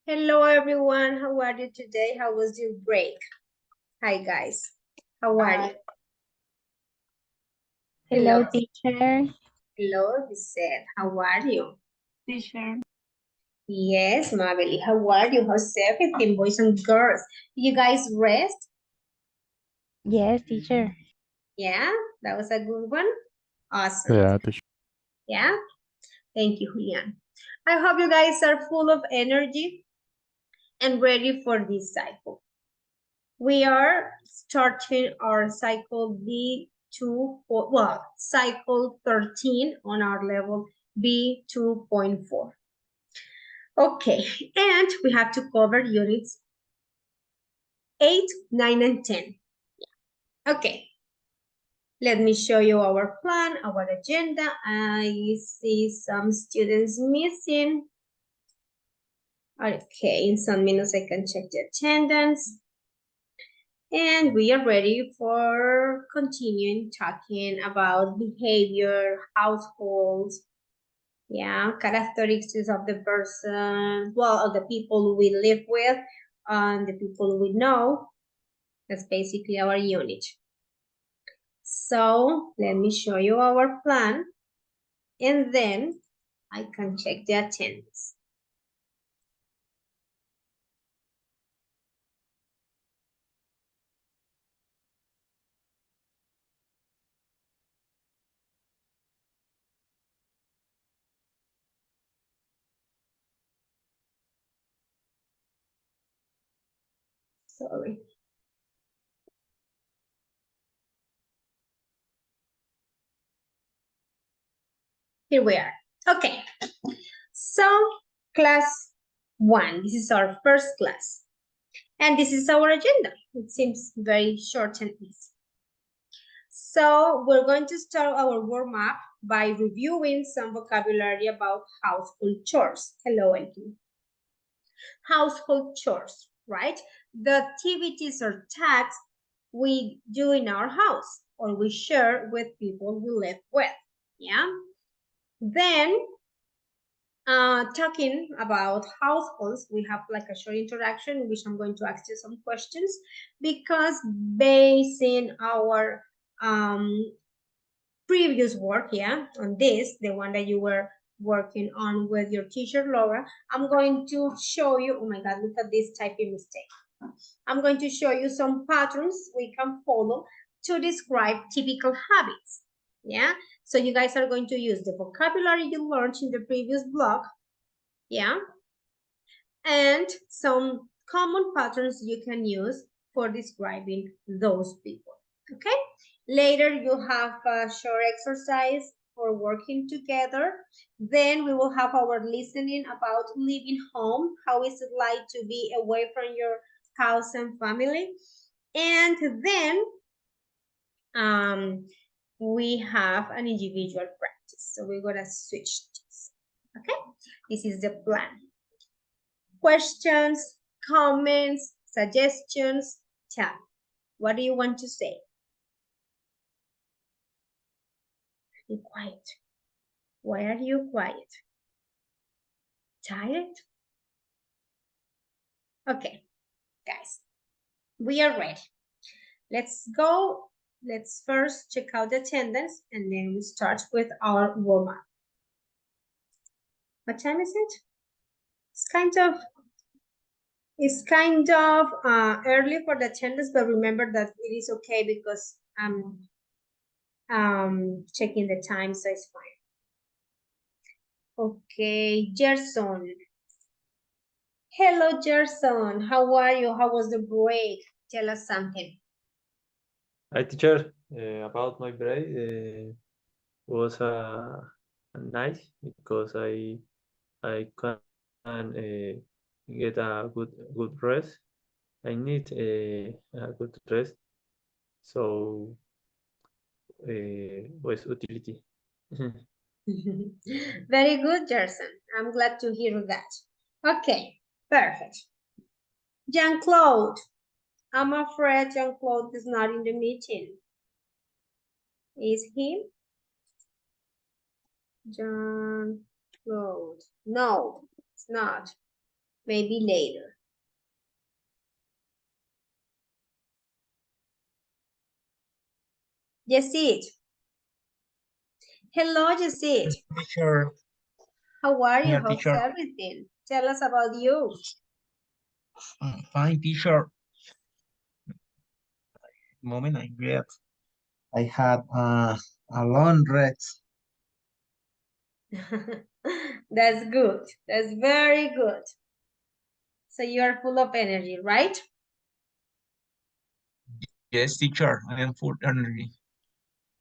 Hello everyone, how are you today? How was your break? Hi guys, how are you? Hello, Hello, teacher. hello, Lisette, how are you? Teacher. Yes, Mabeli, how are you? How's everything, boys and girls? Did you guys rest? Yes, teacher. Yeah, that was a good one. Awesome. Yeah, teacher. Yeah, thank you, Julian. I hope you guys are full of energy and ready for this cycle. We are starting our cycle B2.4, well, cycle 13 on our level B2.4. Okay, and we have to cover units 8, 9, and 10. Okay, let me show you our plan, our agenda. I see some students missing. Okay, in some minutes I can check the attendance. And we are ready for continuing talking about behavior, households, yeah, characteristics of the person, well, of the people we live with, and the people we know. That's basically our unit. So let me show you our plan, and then I can check the attendance. Sorry. Here we are. Okay. So class 1, this is our first class. And this is our agenda. It seems very short and easy. So we're going to start our warm-up by reviewing some vocabulary about household chores. Hello, Elkin. Household chores, right? The activities or tasks we do in our house or we share with people we live with, yeah? Then talking about households, we have like a short introduction in which I'm going to ask you some questions because basing our previous work, yeah, on this, the one that you were working on with your teacher, Laura, I'm going to show you, oh my God, look at this typing mistake. I'm going to show you some patterns we can follow to describe typical habits, yeah? So you guys are going to use the vocabulary you learned in the previous block, yeah? And some common patterns you can use for describing those people, okay? Later, you have a short exercise for working together. Then we will have our listening about living home. How is it like to be away from your house and family? And then we have an individual practice. So we're gonna switch this, okay? This is the plan. Questions, comments, suggestions, tell me. What do you want to say? Be quiet. Why are you quiet? Tired? Okay, guys, we are ready. Let's go. Let's first check out the attendance and then we start with our warm-up. What time is it? It's kind of early for the attendance, but remember that it is okay because I'm checking the time, so it's fine. Okay, Gerson. Hello, Gerson. How are you? How was the break? Tell us something. Hi, teacher. About my break, was nice because I can get a good rest. I need a good rest, so was utility. Very good, Gerson. I'm glad to hear that. Okay, perfect. Jean-Claude. I'm afraid Jean-Claude is not in the meeting. Is he? Jean-Claude. No, it's not. Maybe later. Yesid. Hello, Yesid. Teacher, How are you? yeah, How's teacher. everything? Tell us about you. Fine, teacher. Moment I had a long rest. That's good. That's very good. So you are full of energy, right? Yes, teacher. I am full energy.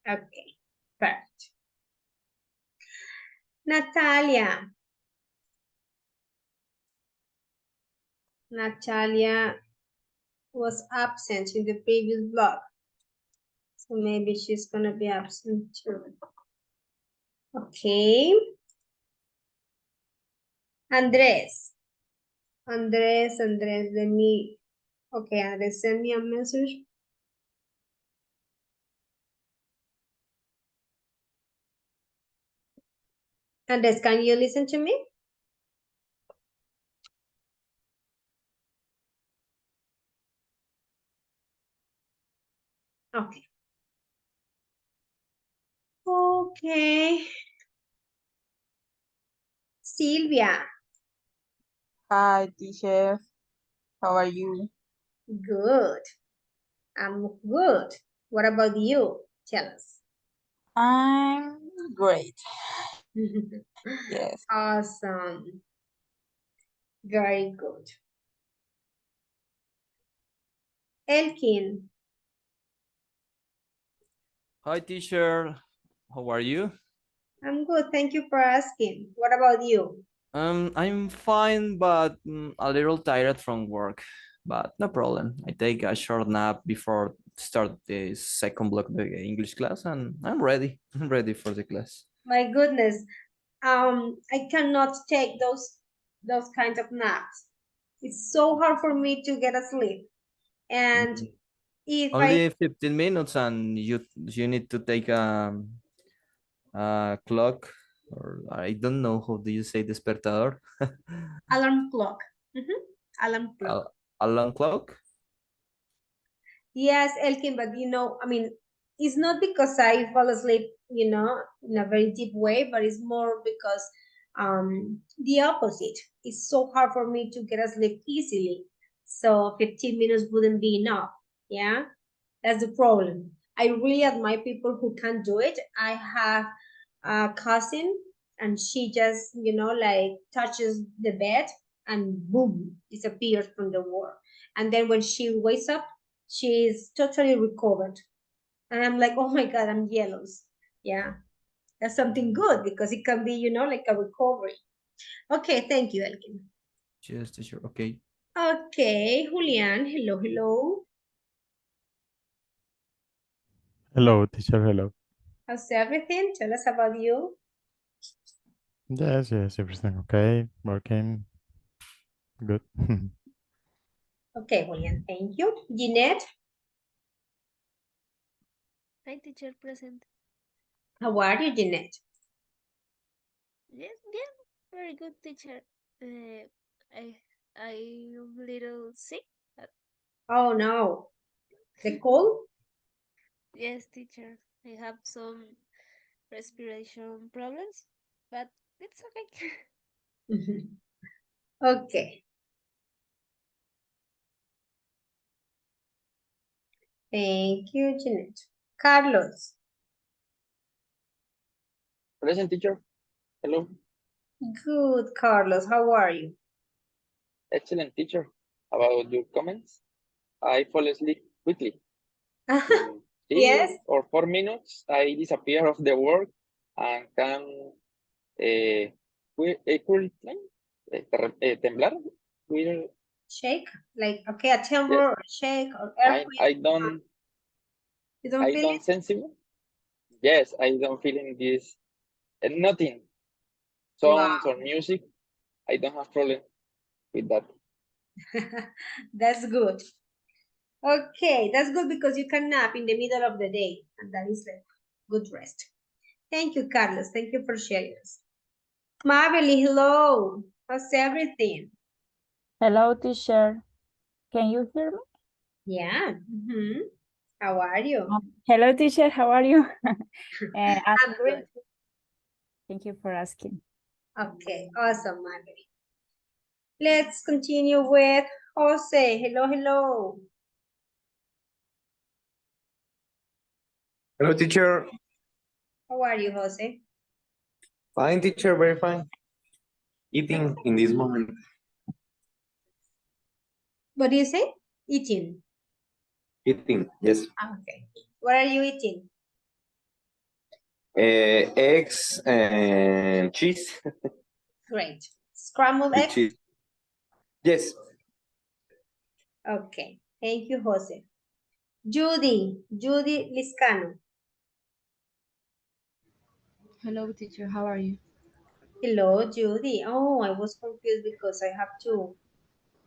Okay, perfect. Natalia. Natalia was absent in the previous blog. So maybe she's gonna be absent too. Okay. Andres. Andres, let me, okay, Andres, send me a message. Andres, can you listen to me? Okay. Okay. Silvia. Hi, teacher. How are you? Good. I'm good. What about you? Tell us. I'm great. Yes. Awesome. Very good. Elkin. Hi, teacher. How are you? I'm good. Thank you for asking. What about you? I'm fine, but a little tired from work. But no problem. I take a short nap before start the second block of the English class, and I'm ready. I'm ready for the class. My goodness. I cannot take those kinds of naps. It's so hard for me to get asleep. And Mm, if I Only 15 minutes, and you need to take a clock, or I don't know how do you say despertador. alarm clock. Mhm. Alarm clock. Alarm clock. Yes, Elkin, but I mean, it's not because I fall asleep, in a very deep way, but it's more because the opposite. It's so hard for me to get asleep easily. So 15 minutes wouldn't be enough. Yeah, that's the problem. I really admire people who can do it. I have a cousin, and she just, like touches the bed and boom, disappears from the world. And then when she wakes up, she's totally recovered. And I'm like, oh my God, I'm jealous. Yeah, that's something good because it can be, like a recovery. Okay, thank you, Elkin. Yes, teacher. Okay. Okay, Julian, hello, hello. Hello, teacher. Hello. How's everything? Tell us about you. Yes, everything okay. Working good. Okay, Julian, thank you. Jeanette, Hi, teacher, present. how are you, Jeanette? Yes, yeah, very good, teacher. Uh, I I'm a little sick. But Oh no, the cold? yes, teacher, I have some respiration problems, but it's okay. Okay, thank you, Jeanette. Carlos, Present teacher. Hello. good, Carlos, how are you? Excellent teacher. About your comments, I fall asleep quickly. In Yes, 3 or 4 minutes, I disappear off the work and can temblar. Will shake, like, okay, a tremor yes, or a shake or I earthquake. I don't You don't I feel don't sensible. Yes, I don't feel in this nothing Wow. sounds or music. I don't have problem with that. That's good. Okay, that's good because you can nap in the middle of the day, and that is a good rest. Thank you, Carlos. Thank you for sharing us. Marvelly, hello. How's everything? Hello, teacher. Can you hear me? Yeah. How are you? Hello, teacher. How are you? I'm I'm great. good. Thank you for asking. Okay, awesome, Margaret. Let's continue with Jose. Hello, hello. Hello, teacher. How are you, Jose? Fine, teacher, very fine. Eating in this moment. What do you say? Eating. Eating, yes. Okay. What are you eating? Eggs and cheese. Great. Scrambled With eggs? cheese. Yes. Okay. Thank you, Jose. Judy Liscano. Hello, teacher. How are you? Hello, Judy. Oh, I was confused because I have to.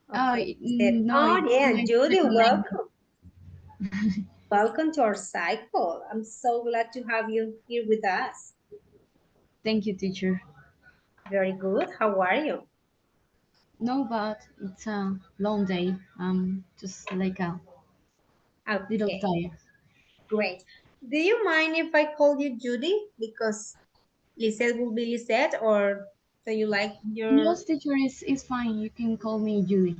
Okay. No, Oh, it's yeah, my Judy, second language. welcome. Welcome to our cycle. I'm so glad to have you here with us. Thank you, teacher. Very good. How are you? No, but it's a long day. Just like a little Okay, tired. great. Do you mind if I call you Judy? Because Lisette will be Lisette, or do you like your... Yes, teacher, is fine. You can call me Judy.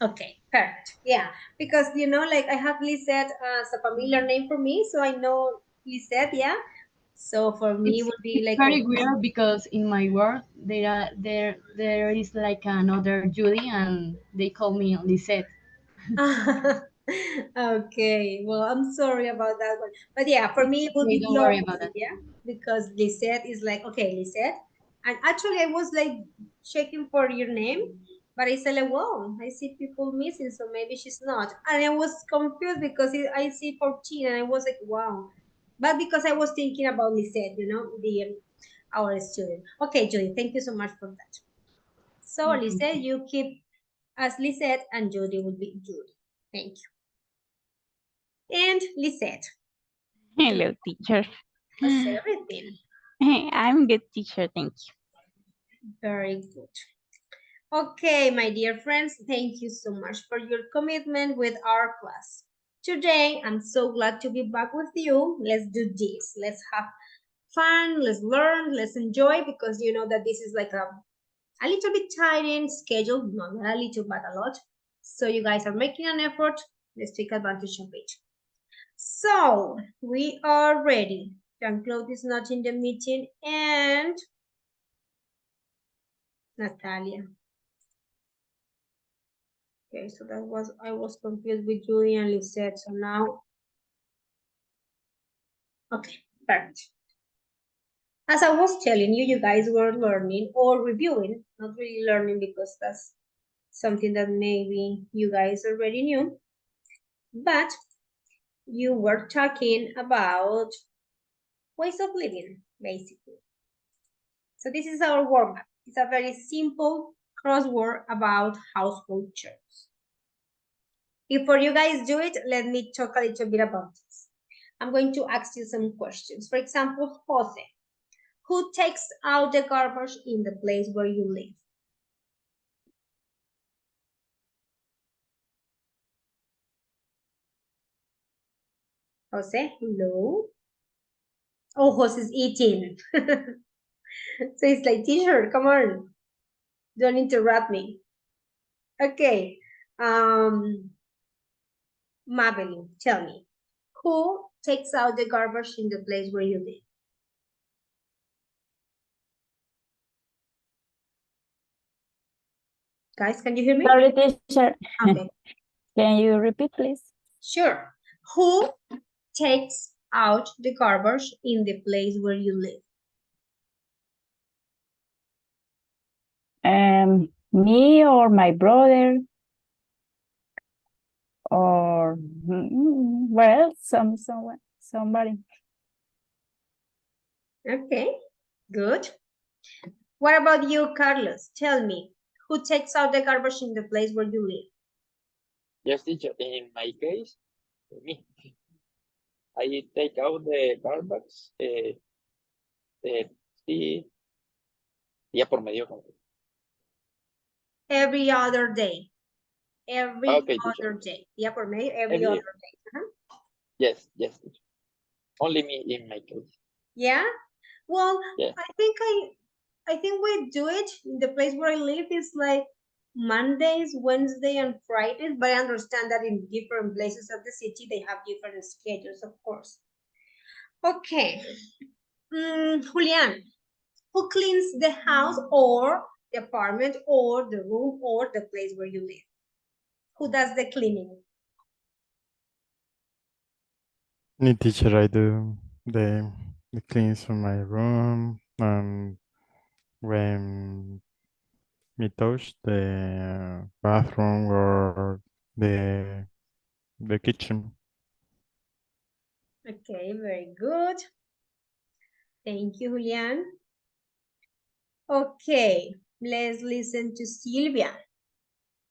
Okay, perfect. Yeah, because like I have Lisette as a familiar name for me, so I know Lisette, yeah. So for me, it would be It's like, very okay. weird because in my work there is like another Judy and they call me Lisette. Okay, well, I'm sorry about that one. But yeah, for me, It's it would okay. be Don't the worry about opposite, that. yeah? Because Lisette is like, okay, Lisette. And actually, I was like checking for your name, but I said, like, wow, I see people missing, so maybe she's not. And I was confused because I see 14, and I was like, wow. But because I was thinking about Lisette, our student. Okay, Judy, thank you so much for that. So, Thank Lisette, you. you keep as Lisette, and Judy would be Judy. Thank you. And Lisette, Hello, teacher. how's everything? I'm good, teacher. Thank you. Very good. Okay, my dear friends, thank you so much for your commitment with our class. Today, I'm so glad to be back with you. Let's do this. Let's have fun, let's learn, let's enjoy, because you know that this is like a little bit tiring schedule, not a little, but a lot. So you guys are making an effort. Let's take advantage of it. So we are ready. Jean-Claude is not in the meeting, and Natalia. Okay, so I was confused with Julie and Lisette, so now, okay, perfect. As I was telling you, you guys were learning or reviewing, not really learning because that's something that maybe you guys already knew, but you were talking about ways of living, basically. So this is our warm-up. It's a very simple crossword about household chores. Before you guys do it, let me talk a little bit about this. I'm going to ask you some questions. For example, Jose, who takes out the garbage in the place where you live? Jose, hello? Oh, Jose's eating. So it's like, teacher, come on. Don't interrupt me. Okay. Madeline, tell me, who takes out the garbage in the place where you live? Guys, can you hear me? Sorry, teacher. Okay, Can you repeat, please? sure. Who takes out the garbage in the place where you live? Me or my brother or well, somebody. Okay, good. What about you, Carlos? Tell me, who takes out the garbage in the place where you live? Yes, teacher. In my case, me. I take out the garbage sí, día por medio. Every other day. Every Okay, teacher. other day. Yep, or maybe every Every other day. day. Yes, yes, teacher. Only me in my case. Yeah. Well, Yeah. I think we do it in the place where I live. It's like Mondays, Wednesday, and Fridays. But I understand that in different places of the city they have different schedules, of course. Okay. Julian, who cleans the house or the apartment or the room or the place where you live? Who does the cleaning? Me teacher, I do the cleans from my room, and when me touch the bathroom or the kitchen. Okay, very good. Thank you, Julian. Okay, let's listen to Silvia.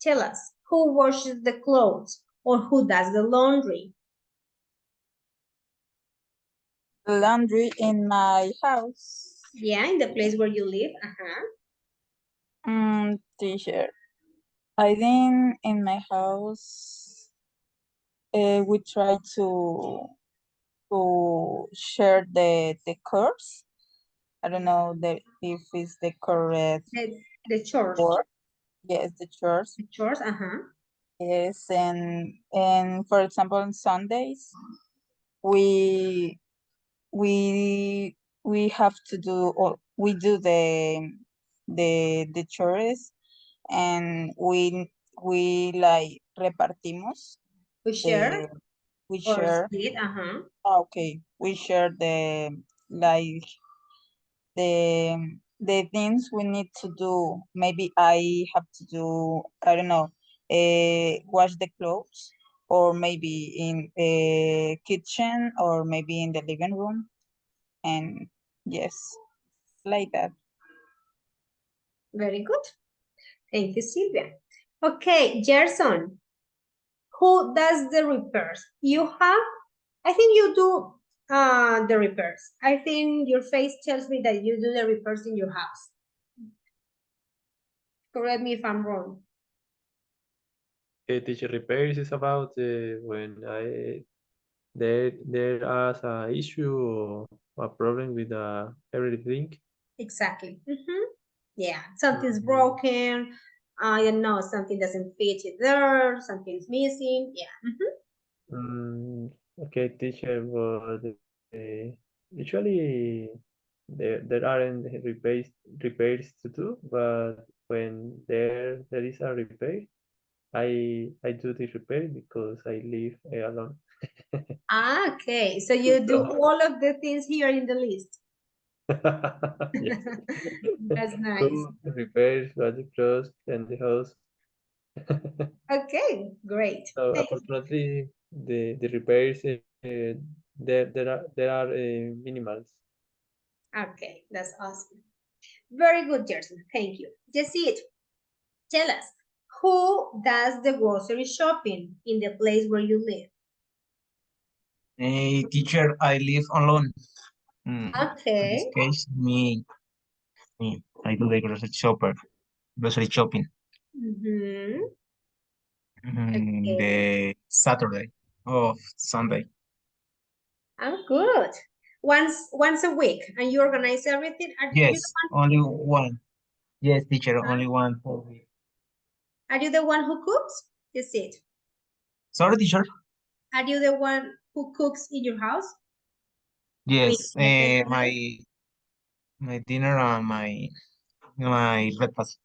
Tell us, who washes the clothes or who does the laundry? Laundry in my house. Yeah, in the place where you live. Teacher. I think in my house, we try to share the course. I don't know if it's the correct The chores. word. Yes, the chores. The chores, Yes, and for example, on Sundays, we we we have to do, or we do the chores, and we like repartimos. We share We or share. split, Okay, we share the like the things we need to do. Maybe I have to do, I don't know, wash the clothes, or maybe in a kitchen, or maybe in the living room, and yes, like that. Very good. Thank you, Silvia. Okay, Gerson, who does the repairs? You have, I think you do the repairs. I think your face tells me that you do the repairs in your house. Correct me if I'm wrong. Teacher repairs is about when there is a issue or a problem with everything. Exactly. Yeah, something's broken. You know, something doesn't fit it there. Something's missing. Yeah. Okay, teacher, but usually there aren't repairs to do, but when there is a repair, I do the repair because I live alone. Okay, so you do all of the things here in the list. Yes. That's nice. Cook, repairs, wash the clothes, and the house. Okay, great. So Thank you. unfortunately, the repairs there are minimals. Okay, that's awesome. Very good, Jason. Thank you. Jacid, tell us, who does the grocery shopping in the place where you live? Hey, teacher, I live alone. In this Okay. case, me, I do the grocery shopping. Okay. The Saturday of Sunday. Oh, good. Once a week, and you organize everything. Yes, only one. Yes, teacher, only one per week. Are you the one who cooks? Jacid, Sorry, teacher. are you the one who cooks in your house? I mean, Yes, in the place where you my dinner and my breakfast.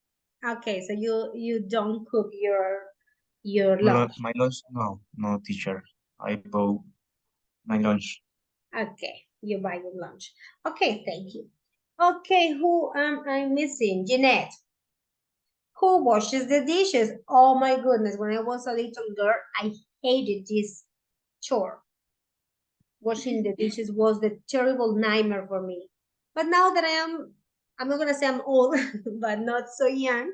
live? Okay, so you don't cook your lunch. My lunch? No, teacher. I bought my lunch. Okay, you buy your lunch. Okay, thank you. Okay, who am I missing? Jeanette. Who washes the dishes? Oh my goodness, when I was a little girl, I hated this chore. Washing the dishes was the terrible nightmare for me. But now that I'm not gonna say I'm old, but not so young,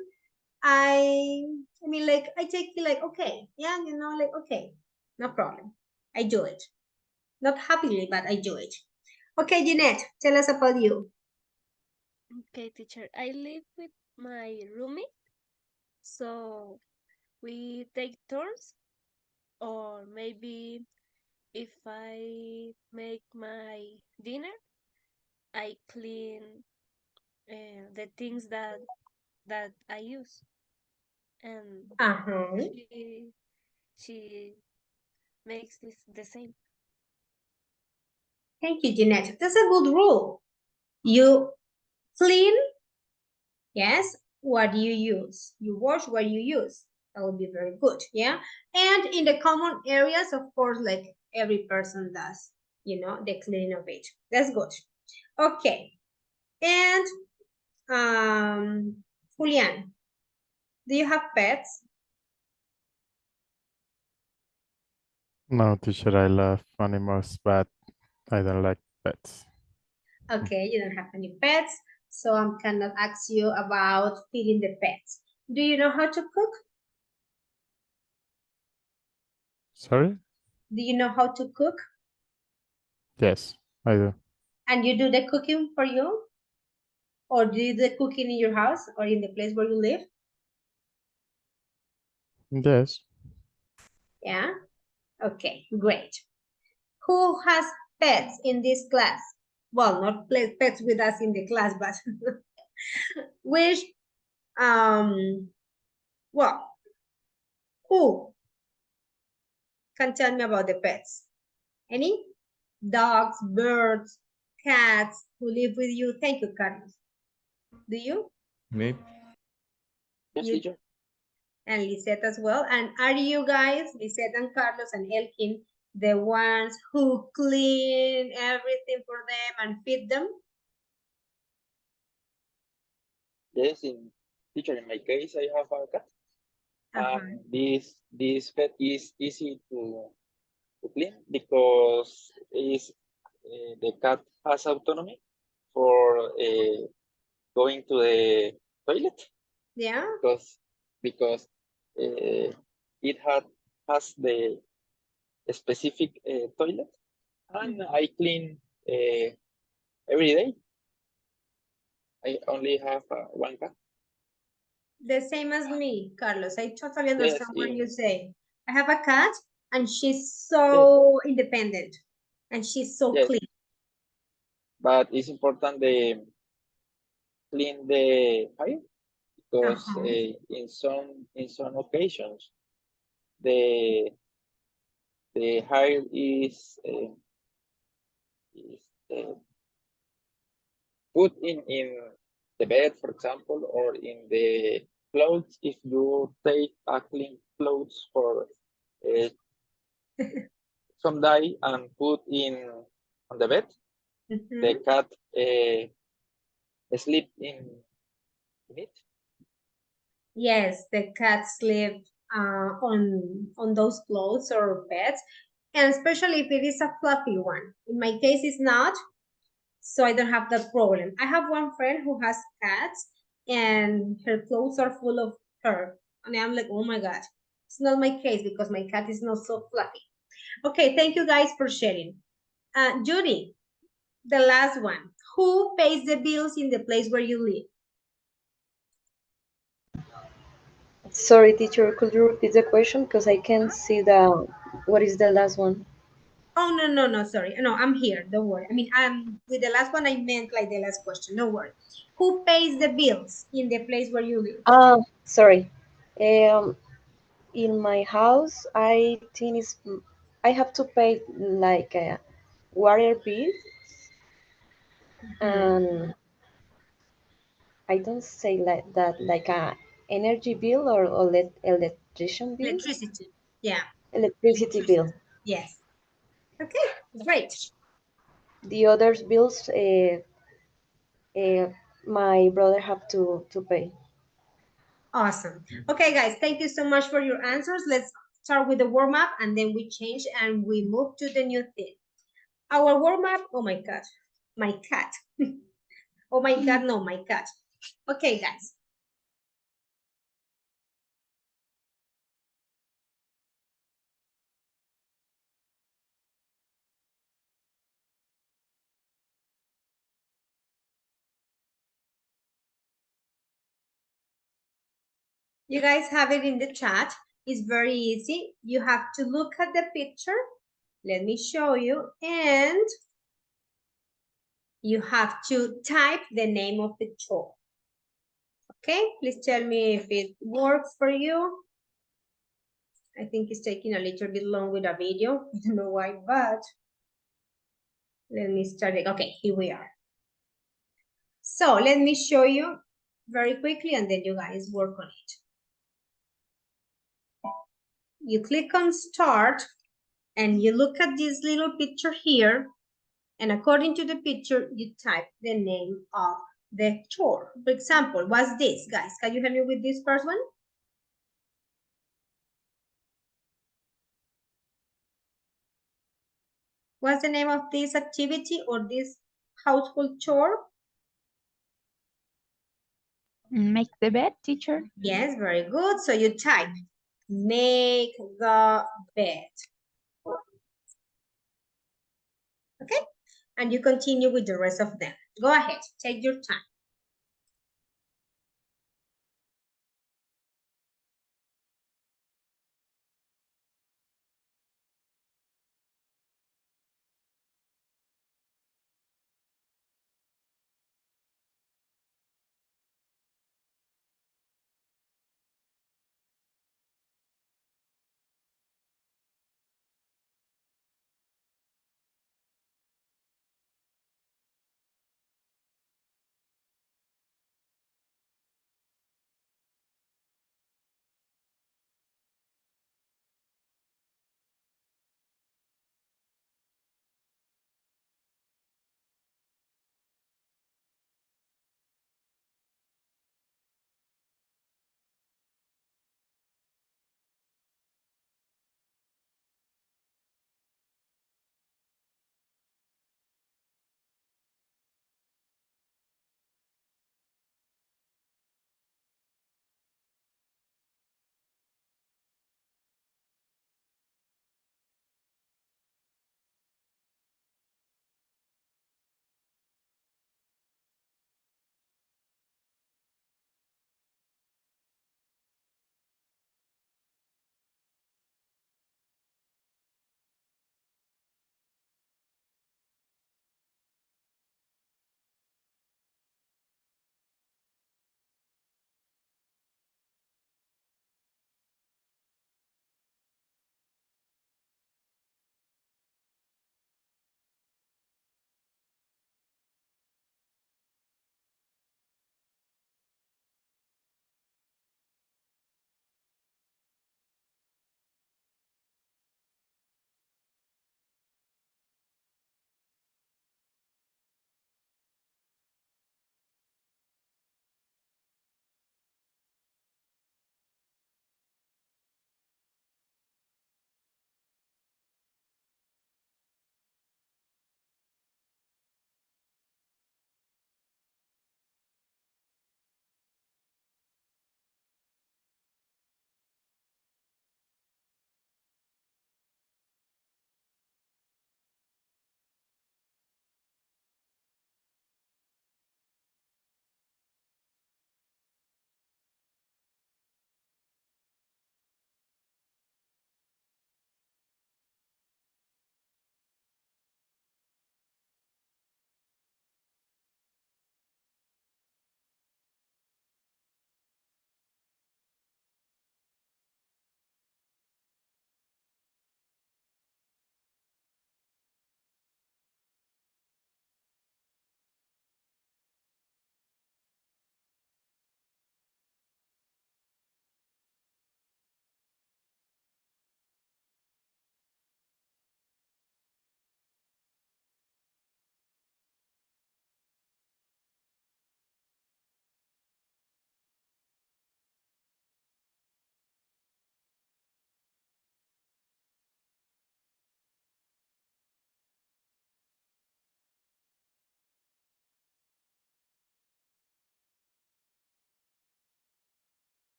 I mean, like, I take it like, okay, yeah, you know, like, okay, no problem. I do it. Not happily, but I do it. Okay, Jeanette, tell us about you. Okay, teacher. I live with my roommate. So we take turns, or maybe if I make my dinner, I clean the things that I use, and Uh-huh. she makes this the same. Thank you, Jeanette. That's a good rule. You clean, yes, what you use. You wash what you use. That would be very good, yeah? And in the common areas, of course, like every person does, the cleaning of it. That's good. Okay. And Julian, do you have pets? No, teacher, I love animals, but I don't like pets. Okay, you don't have any pets, so I cannot ask you about feeding the pets. Do you know how to cook? Sorry? Do you know how to cook? Yes, I do. And you do the cooking for you? Or do the cooking in your house or in the place where you live? Yes. Yeah? Okay, great. Who has pets in this class? Well, not pets with us in the class, but which, well, who can tell me about the pets? Any? Dogs, birds, cats who live with you? Thank you, Carlos. Do you? Me? Yes, You teacher. and Lisette as well. And are you guys, Lisette and Carlos and Elkin, the ones who clean everything for them and feed them? Yes, teacher, in my case, I have a cat. Uh-huh. This pet is easy to clean because the cat has autonomy for going to the toilet Yeah. because it has the specific toilet, and I clean every day. I only have one cat. The same as me, Carlos. I totally Yes, understand what you say. I have a cat and she's yes, so independent and she's so yes. clean. But it's important to clean the fire because Uh-huh. in some occasions the hair is put in the bed, for example, or in the clothes. If you take a clean clothes for uh, some day and put on the bed, the Mhm. cat sleep in it. Yes, the cats sleep on those clothes or beds, and especially if it is a fluffy one. In my case, it's not, so I don't have that problem. I have one friend who has cats, and her clothes are full of fur, and I'm like, oh my god. It's not my case because my cat is not so fluffy. Okay, thank you guys for sharing. Judy, the last one. Who pays the bills in the place where you live? Sorry, teacher, could you repeat the question? Because I can't see what is the last one? Oh, no, no, no, sorry. No, I'm here. Don't worry. I mean, I'm with the last one, I meant like the last question. Don't worry. Who pays the bills in the place where you live? Sorry. Um, in my house, I think I have to pay like a water bill, Mhm. and I don't say like that, like a energy bill or electrician bill, Electricity. Yeah, electricity electricity. bill. Yes. Okay, great. The others bills, uh, my brother have to pay. Awesome. Okay, guys, thank you so much for your answers. Let's start with the warm up and then we change and we move to the new thing. Our warm up, oh my God, my cat. Oh my God, no, my cat. Okay, guys. You guys have it in the chat. It's very easy. You have to look at the picture. Let me show you. And you have to type the name of the chore. Okay, please tell me if it works for you. I think it's taking a little bit long with a video. I don't know why, but let me start it. Okay, here we are. So let me show you very quickly and then you guys work on it. You click on start and you look at this little picture here. And according to the picture, you type the name of the chore. For example, what's this, guys? Can you help me with this first one? What's the name of this activity or this household chore? Make the bed, teacher. Yes, very good. So you type, make the bed. Okay? And you continue with the rest of them. Go ahead, take your time.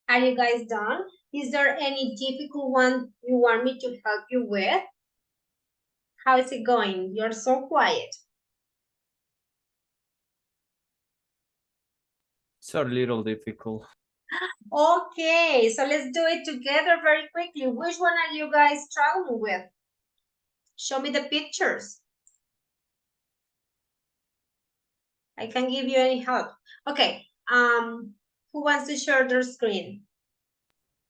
Are you guys done? Is there any difficult one you want me to help you with? How is it going? You're so quiet. It's a little difficult. Okay, so let's do it together very quickly. Which one are you guys struggling with? Show me the pictures. I can give you any help. Okay, who wants to share their screen?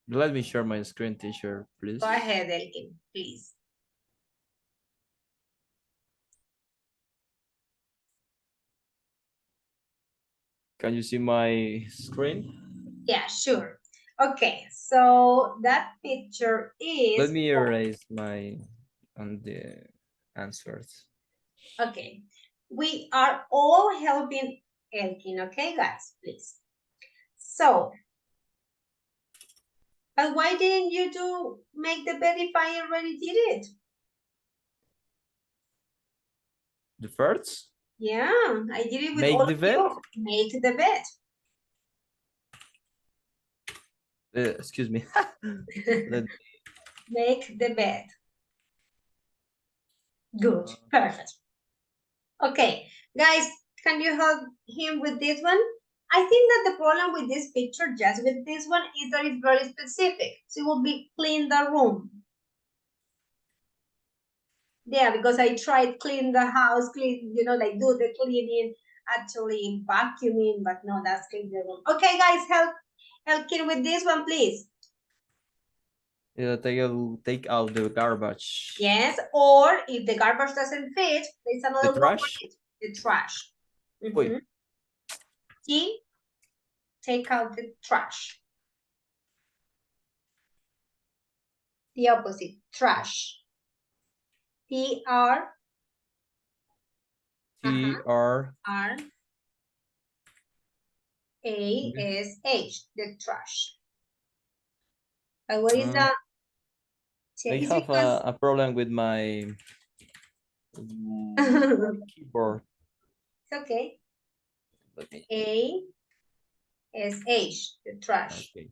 Let me share my screen, teacher, please. Go ahead, Elkin, please. Can you see my screen? Yeah, sure. Okay, so that picture is... Let me erase my on the answers. Okay, we are all helping Elkin, okay, guys, please. So, but why didn't you make the bed if I already did it? The first? Yeah, I did it with Make all the of bed? you. Make the bed. Excuse me. Let me... Make the bed. Good, perfect. Okay, guys, can you help him with this one? I think that the problem with this picture, just with this one, is that it's very specific. So it will be clean the room. Yeah, because I tried clean the house, clean, you know, like do the cleaning, actually vacuuming, but no, that's clean the room. Okay, guys, help Kim with this one, please. Yeah, take out the garbage. Yes, or if the garbage doesn't fit, there's another The word for trash? it. The trash. Wait. T, take out the trash. The opposite, trash. T-R. T-R. R-A-S-H, the trash. But what is that? I It's have because... a problem with my keyboard. It's okay. Let me... A-S-H, the trash. Okay.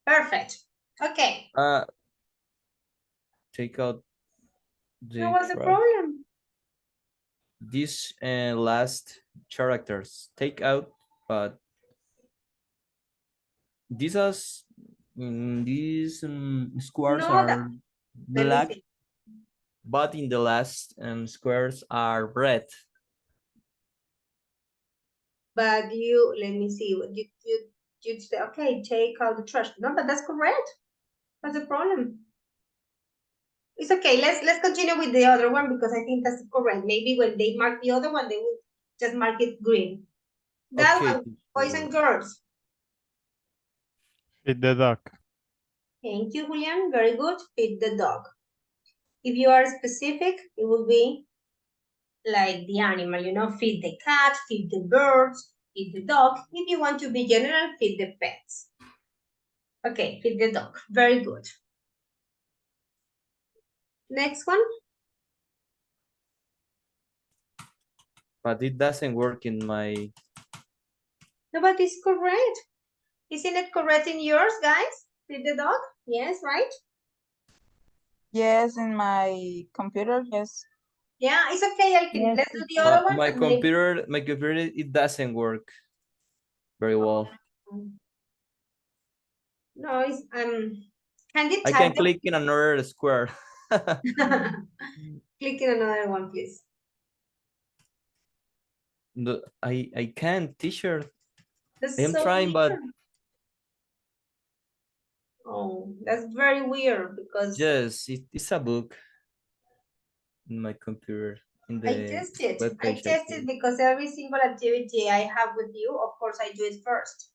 Perfect. Okay. Take out the What's the problem? These last characters take out, but these squares are black, but in the last squares are red. But you, let me see, you say, okay, take out the trash. No, but that's correct. What's the problem? It's okay. Let's continue with the other one because I think that's correct. Maybe when they mark the other one, they will just mark it green. That Okay. one, boys and girls. Feed the dog. Thank you, Julian. Very good. Feed the dog. If you are specific, it will be like the animal, you know, feed the cat, feed the birds, feed the dog. If you want to be general, feed the pets. Okay, feed the dog. Very good. Next one. But it doesn't work in my... No, but it's correct. Isn't it correct in yours, guys? Feed the dog? Yes, right? Yes, in my computer, yes. Yeah, it's okay. Yes, Let's do the other one. My computer, it doesn't work very well. No, it's can you I type can click in another square. Click in another one, please. No, I can't, teacher. That's I'm so trying, weird. but oh, that's very weird because yes, it's a book in my computer. In the I tested. web I page, tested because every single activity I have with you, of course, I do it first.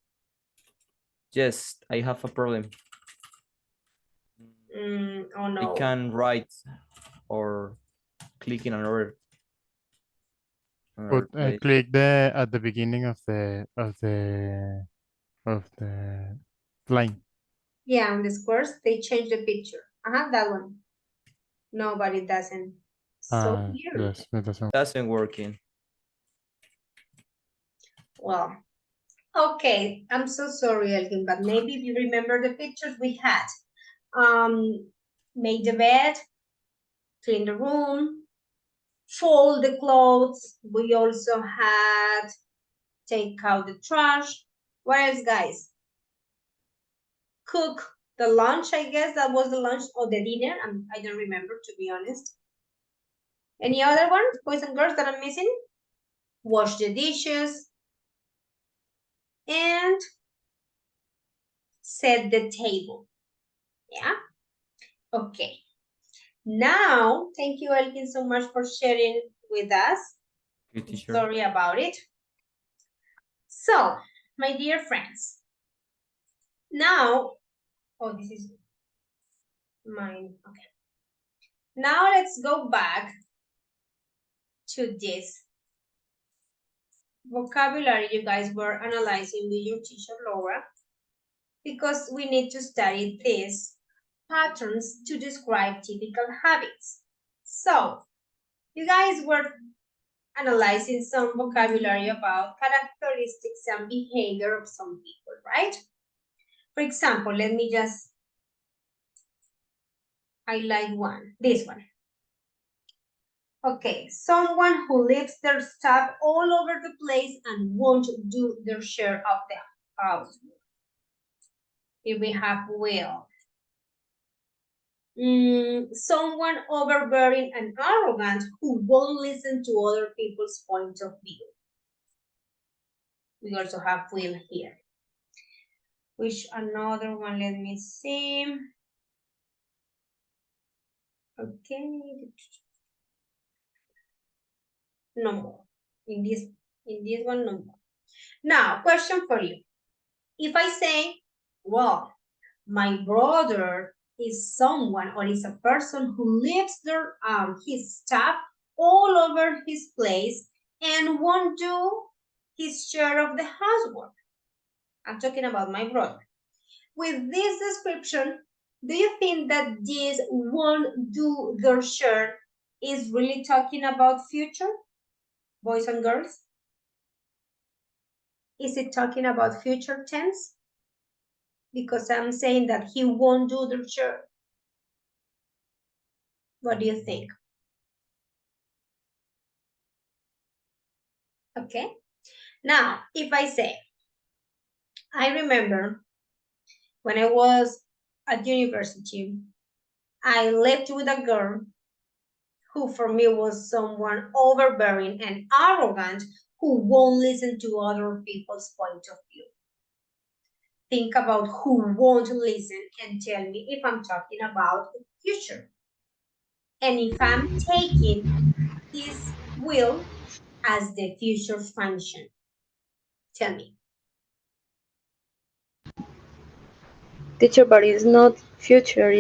Yes, I have a problem. Oh no. I can write or click in another. But click the at the beginning of the line. Yeah, on the squares, they change the picture. That one. No, but it doesn't. So weird. Yes, it doesn't. Doesn't working. Well, Okay, I'm so sorry, Elgin, but maybe if you remember the pictures we had. Make the bed, clean the room, fold the clothes. We also had take out the trash. What else, guys? Cook the lunch, I guess that was the lunch or the dinner. I don't remember, to be honest. Any other one, boys and girls, that I'm missing? Wash the dishes and set the table. Yeah? Okay. Now, thank you, Elkin, so much for sharing with us. Okay, teacher. Sorry about it. So, my dear friends, now, oh, this is mine. Okay. Now let's go back to this vocabulary you guys were analyzing with your teacher, Laura, because we need to study these patterns to describe typical habits. So, you guys were analyzing some vocabulary about characteristics and behavior of some people, right? For example, let me just highlight one, this one. Okay, someone who leaves their stuff all over the place and won't do their share of the house. Here we have Will. Someone overbearing and arrogant who won't listen to other people's point of view. We also have Will here. Which another one, let me see. Okay. No more. In this one, no more. Now, question for you. If I say, well, my brother is someone or is a person who leaves their his stuff all over his place and won't do his share of the housework. I'm talking about my brother. With this description, do you think that this won't do their share is really talking about future, boys and girls? Is it talking about future tense? Because I'm saying that he won't do their share. What do you think? Okay. Now, if I say, I remember when I was at university, I lived with a girl who for me was someone overbearing and arrogant who won't listen to other people's point of view. Think about who won't listen and tell me if I'm talking about the future. And if I'm taking this will as the future function. Tell me. Teacher, but it's not future,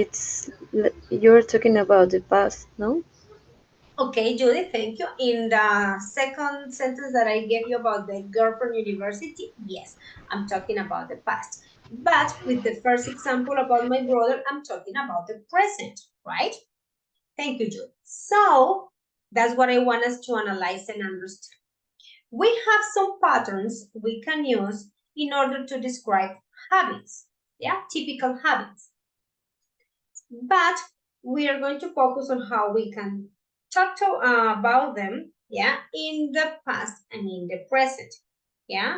you're talking about the past, no? Okay, Judith, thank you. In the second sentence that I gave you about the girl from university, yes, I'm talking about the past. But with the first example about my brother, I'm talking about the present, right? Thank you, Judith. So that's what I want us to analyze and understand. We have some patterns we can use in order to describe habits, yeah, typical habits. But we are going to focus on how we can talk about them, yeah, in the past and in the present, yeah.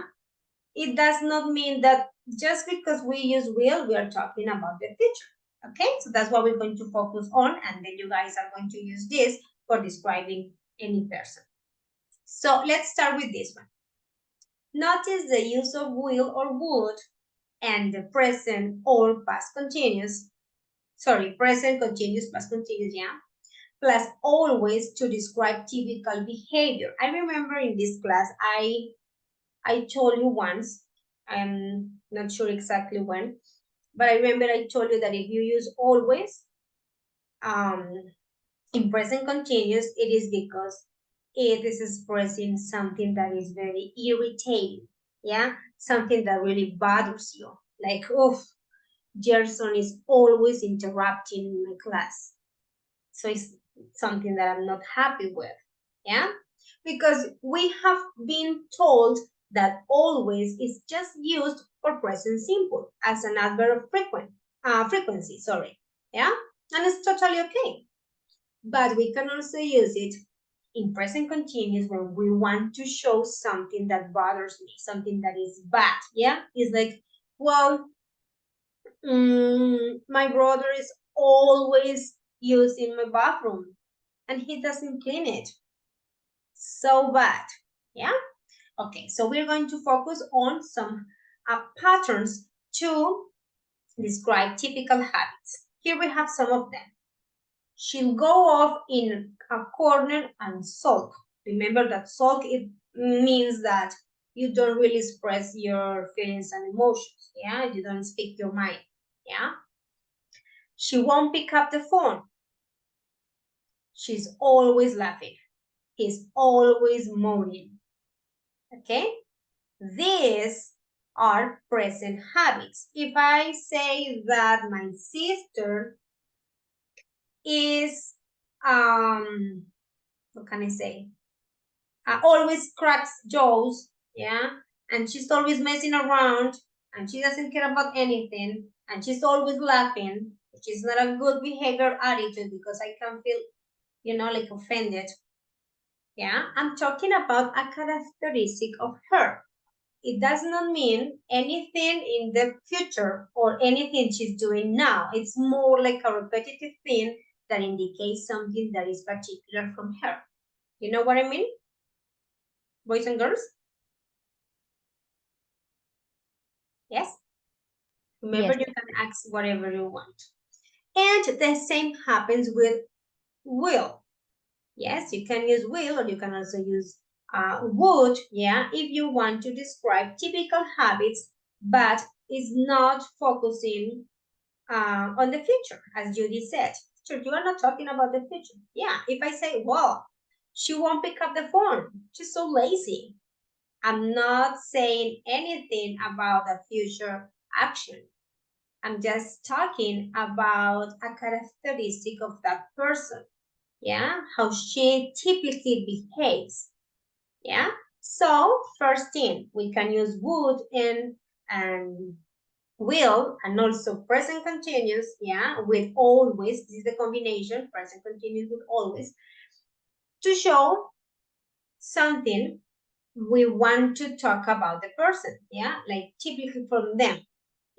It does not mean that just because we use will, we are talking about the future, okay? So that's what we're going to focus on, and then you guys are going to use this for describing any person. So let's start with this one. Notice the use of will or would and the present or past continuous. Sorry, present continuous, past continuous, yeah? Plus always to describe typical behavior. I remember in this class, I told you once, I'm not sure exactly when, but I remember I told you that if you use always in present continuous, it is because it is expressing something that is very irritating, yeah? Something that really bothers you. Like, oof, Gerson is always interrupting my class. So it's something that I'm not happy with, yeah? Because we have been told that always is just used for present simple as an adverb of frequency, sorry. Yeah, and it's totally okay. But we can also use it in present continuous when we want to show something that bothers me, something that is bad. Yeah, it's like, well, my brother is always using my bathroom and he doesn't clean it. So bad. Yeah. Okay, so we're going to focus on some patterns to describe typical habits. Here we have some of them. She'll go off in a corner and sulk. Remember that sulk, it means that you don't really express your feelings and emotions. Yeah, you don't speak your mind. Yeah. She won't pick up the phone. She's always laughing. He's always moaning. Okay? These are present habits. If I say that my sister is, what can I say? Always cracks jokes, yeah? And she's always messing around and she doesn't care about anything and she's always laughing, which is not a good behavior attitude because I can feel, like offended. Yeah, I'm talking about a characteristic of her. It does not mean anything in the future or anything she's doing now. It's more like a repetitive thing that indicates something that is particular from her. You know what I mean? Boys and girls? Yes? Remember, Yes. you can ask whatever you want. And the same happens with will. Yes, you can use will or you can also use would, yeah, if you want to describe typical habits, but is not focusing on the future, as Judy said. Sure, you are not talking about the future. Yeah, if I say, well, she won't pick up the phone. She's so lazy. I'm not saying anything about the future action. I'm just talking about a characteristic of that person. Yeah, how she typically behaves. Yeah, so first thing, we can use would and will and also present continuous, yeah, with always. This is the combination, present continuous with always, to show something we want to talk about the person, yeah, like typically from them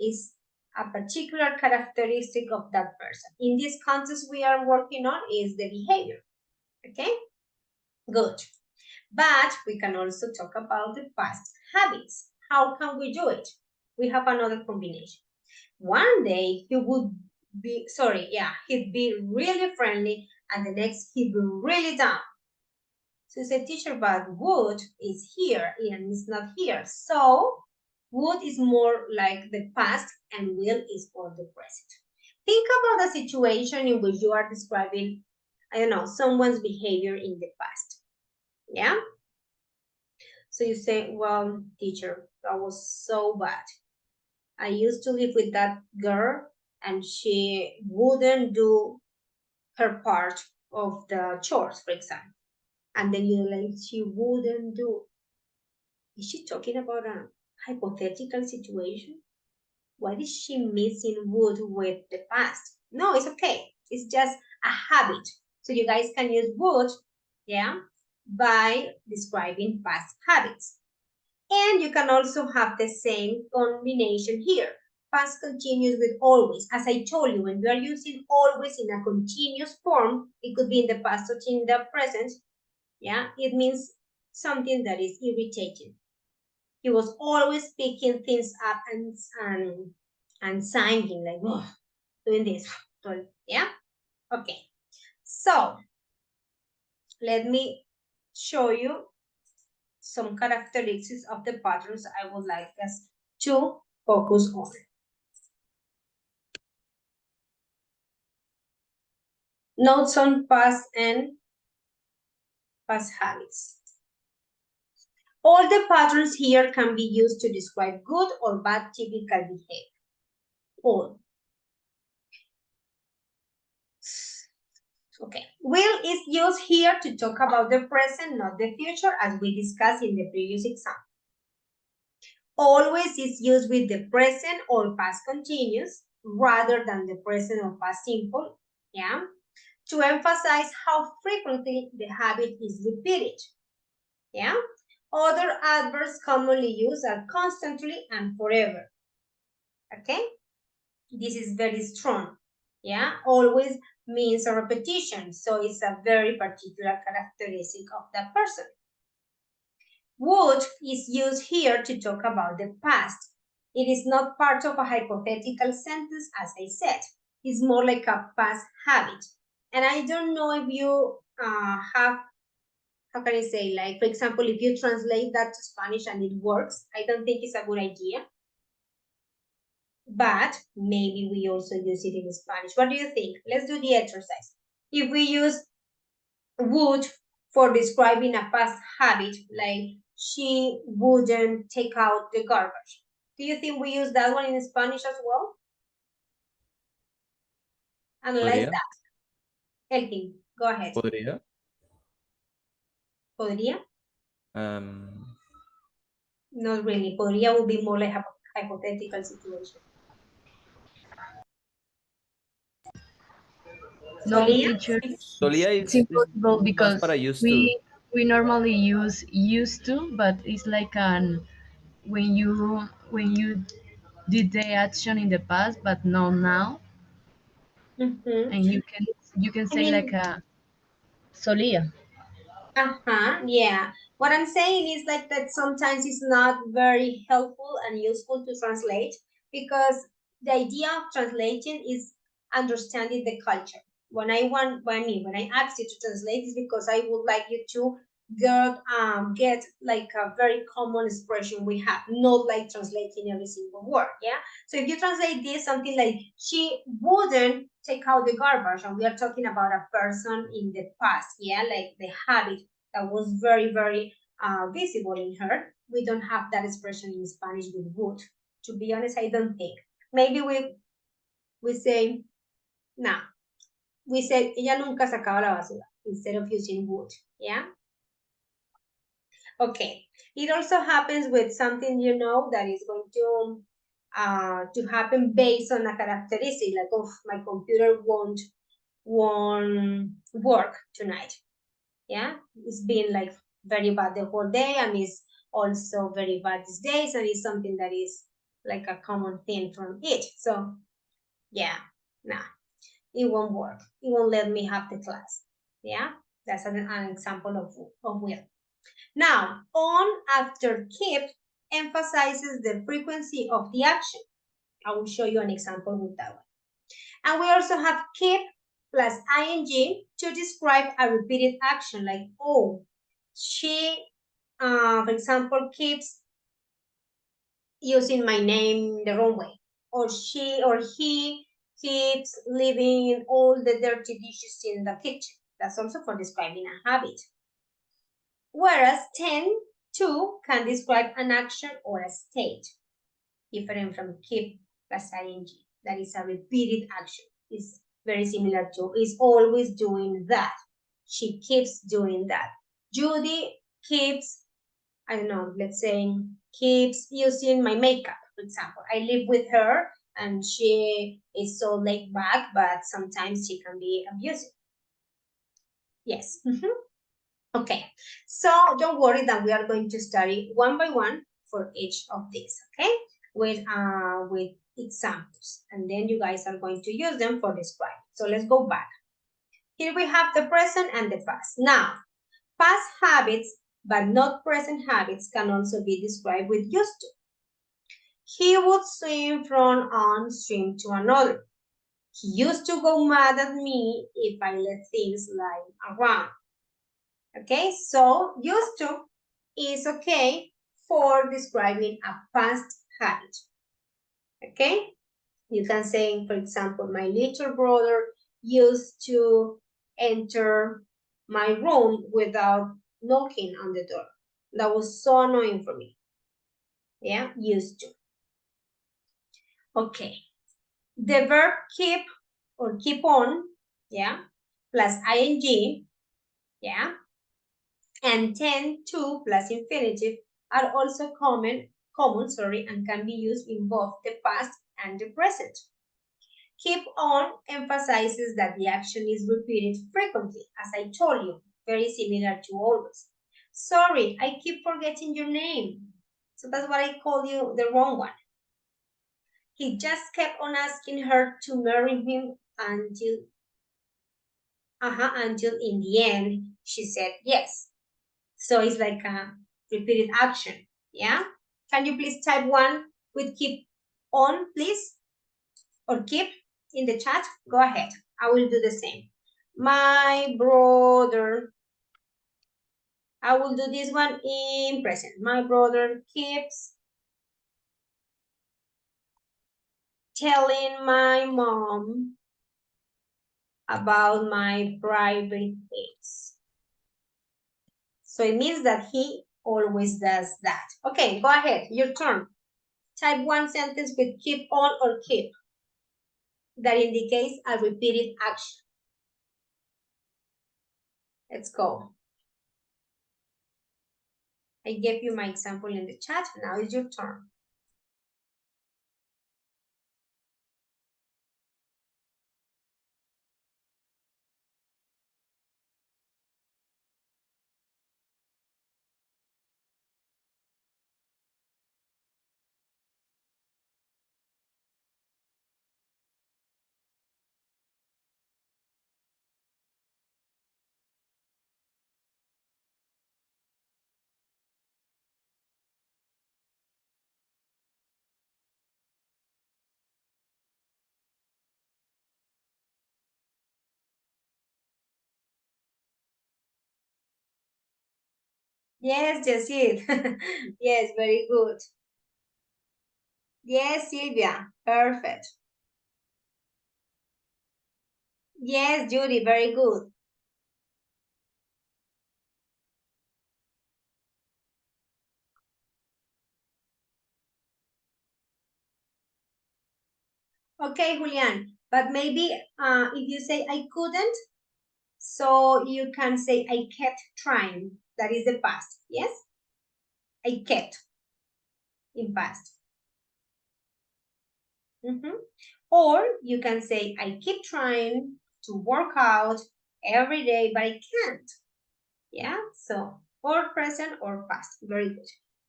is a particular characteristic of that person. In this context we are working on is the behavior, okay? Good. But we can also talk about the past habits. How can we do it? We have another combination. One day he would be, he'd be really friendly and the next he'd be really down. So you say, teacher, but would is here and it's not here. So would is more like the past and will is for the present. Think about a situation in which you are describing, I don't know, someone's behavior in the past. Yeah? So you say, well, teacher, that was so bad. I used to live with that girl and she wouldn't do her part of the chores, for example. And then you're like, she wouldn't do. Is she talking about a hypothetical situation? What is she missing would with the past? No, it's okay. It's just a habit. So you guys can use would, yeah, by describing past habits. And you can also have the same combination here. Past continuous with always. As I told you, when you are using always in a continuous form, it could be in the past or in the present. Yeah, it means something that is irritating. He was always picking things up and singing like, oh, doing this. Yeah, okay. So let me show you some characteristics of the patterns I would like us to focus on. Notes on past and past habits. All the patterns here can be used to describe good or bad typical behavior. All. Okay. Will is used here to talk about the present, not the future, as we discussed in the previous example. always is used with the present or past continuous rather than the present or past simple, yeah, to emphasize how frequently the habit is repeated, yeah. Other adverbs commonly used are constantly and forever, okay. This is very strong, yeah. Always means a repetition, so it's a very particular characteristic of that person. Would is used here to talk about the past. It is not part of a hypothetical sentence, as I said. It's more like a past habit. And I don't know if you have, how can I say, like, for example, if you translate that to Spanish and it works, I don't think it's a good idea. But maybe we also use it in Spanish. What do you think? Let's do the exercise. If we use would for describing a past habit, like she wouldn't take out the garbage, do you think we use that one in Spanish as well? Analyze Podría. that. Elkin, go ahead. Podría. Podría? Um, Not really. Podría would be more like a hypothetical situation. No, Solia? teacher, Solía it's is impossible más because para used to. we normally use used to, but it's like an when you did the action in the past, but not now, and you can I say mean, like a solía. Yeah. What I'm saying is like that sometimes it's not very helpful and useful to translate because the idea of translating is understanding the culture. When I ask you to translate is because I would like you to get like a very common expression we have, not like translating every single word. Yeah. So if you translate this something like she wouldn't take out the garbage, and we are talking about a person in the past, yeah, like the habit that was very, very visible in her. We don't have that expression in Spanish with would. To be honest, I don't think. Maybe we say, nah, we say, ella nunca sacaba la basura instead of using would, yeah? Okay, it also happens with something that is going to happen based on a characteristic, like, oh, my computer won't work tonight. Yeah, it's been like very bad the whole day, and it's also very bad these days, and it's something that is like a common thing from it. So yeah, nah, it won't work. It won't let me have the class. Yeah, that's an example of will. Now, on after keep emphasizes the frequency of the action. I will show you an example with that one. And we also have keep plus ing to describe a repeated action, like, oh, she, for example, keeps using my name the wrong way, or she or he keeps leaving all the dirty dishes in the kitchen. That's also for describing a habit. Whereas tend to can describe an action or a state, different from keep plus ing. That is a repeated action. It's very similar to is always doing that. She keeps doing that. Judy keeps, I don't know, let's say, keeps using my makeup, for example. I live with her and she is so laid back, but sometimes she can be abusive. Yes. Okay, so don't worry that we are going to study one by one for each of these, okay? With examples, and then you guys are going to use them for describing. So let's go back. Here we have the present and the past. Now, past habits, but not present habits, can also be described with used to. He would swim from one stream to another. He used to go mad at me if I let things lie around. Okay, so used to is okay for describing a past habit. Okay, you can say, for example, my little brother used to enter my room without knocking on the door. That was so annoying for me. Yeah, used to. Okay, the verb keep or keep on, yeah, plus ing, yeah, and tend to plus infinitive are also common common, sorry, and can be used in both the past and the present. Keep on emphasizes that the action is repeated frequently, as I told you, very similar to always. Sorry, I keep forgetting your name. So that's why I called you the wrong one. He just kept on asking her to marry him until in the end she said yes. So it's like a repeated action, yeah? Can you please type one with keep on, please? Or keep in the chat? Go ahead. I will do the same. My brother. I will do this one in present. My brother keeps telling my mom about my private things. So it means that he always does that. Okay, go ahead. Your turn. Type one sentence with keep on or keep that indicates a repeated action. Let's go. I gave you my example in the chat. Now it's your turn. Yes, Jessie. Yes, very good. Yes, Sylvia. Perfect. Yes, Judy. Very good. Okay, Julian. But maybe if you say I couldn't, so you can say I kept trying. That is the past. Yes? I kept in past. Or you can say I keep trying to work out every day, but I can't. Yeah, so or present or past. Very good.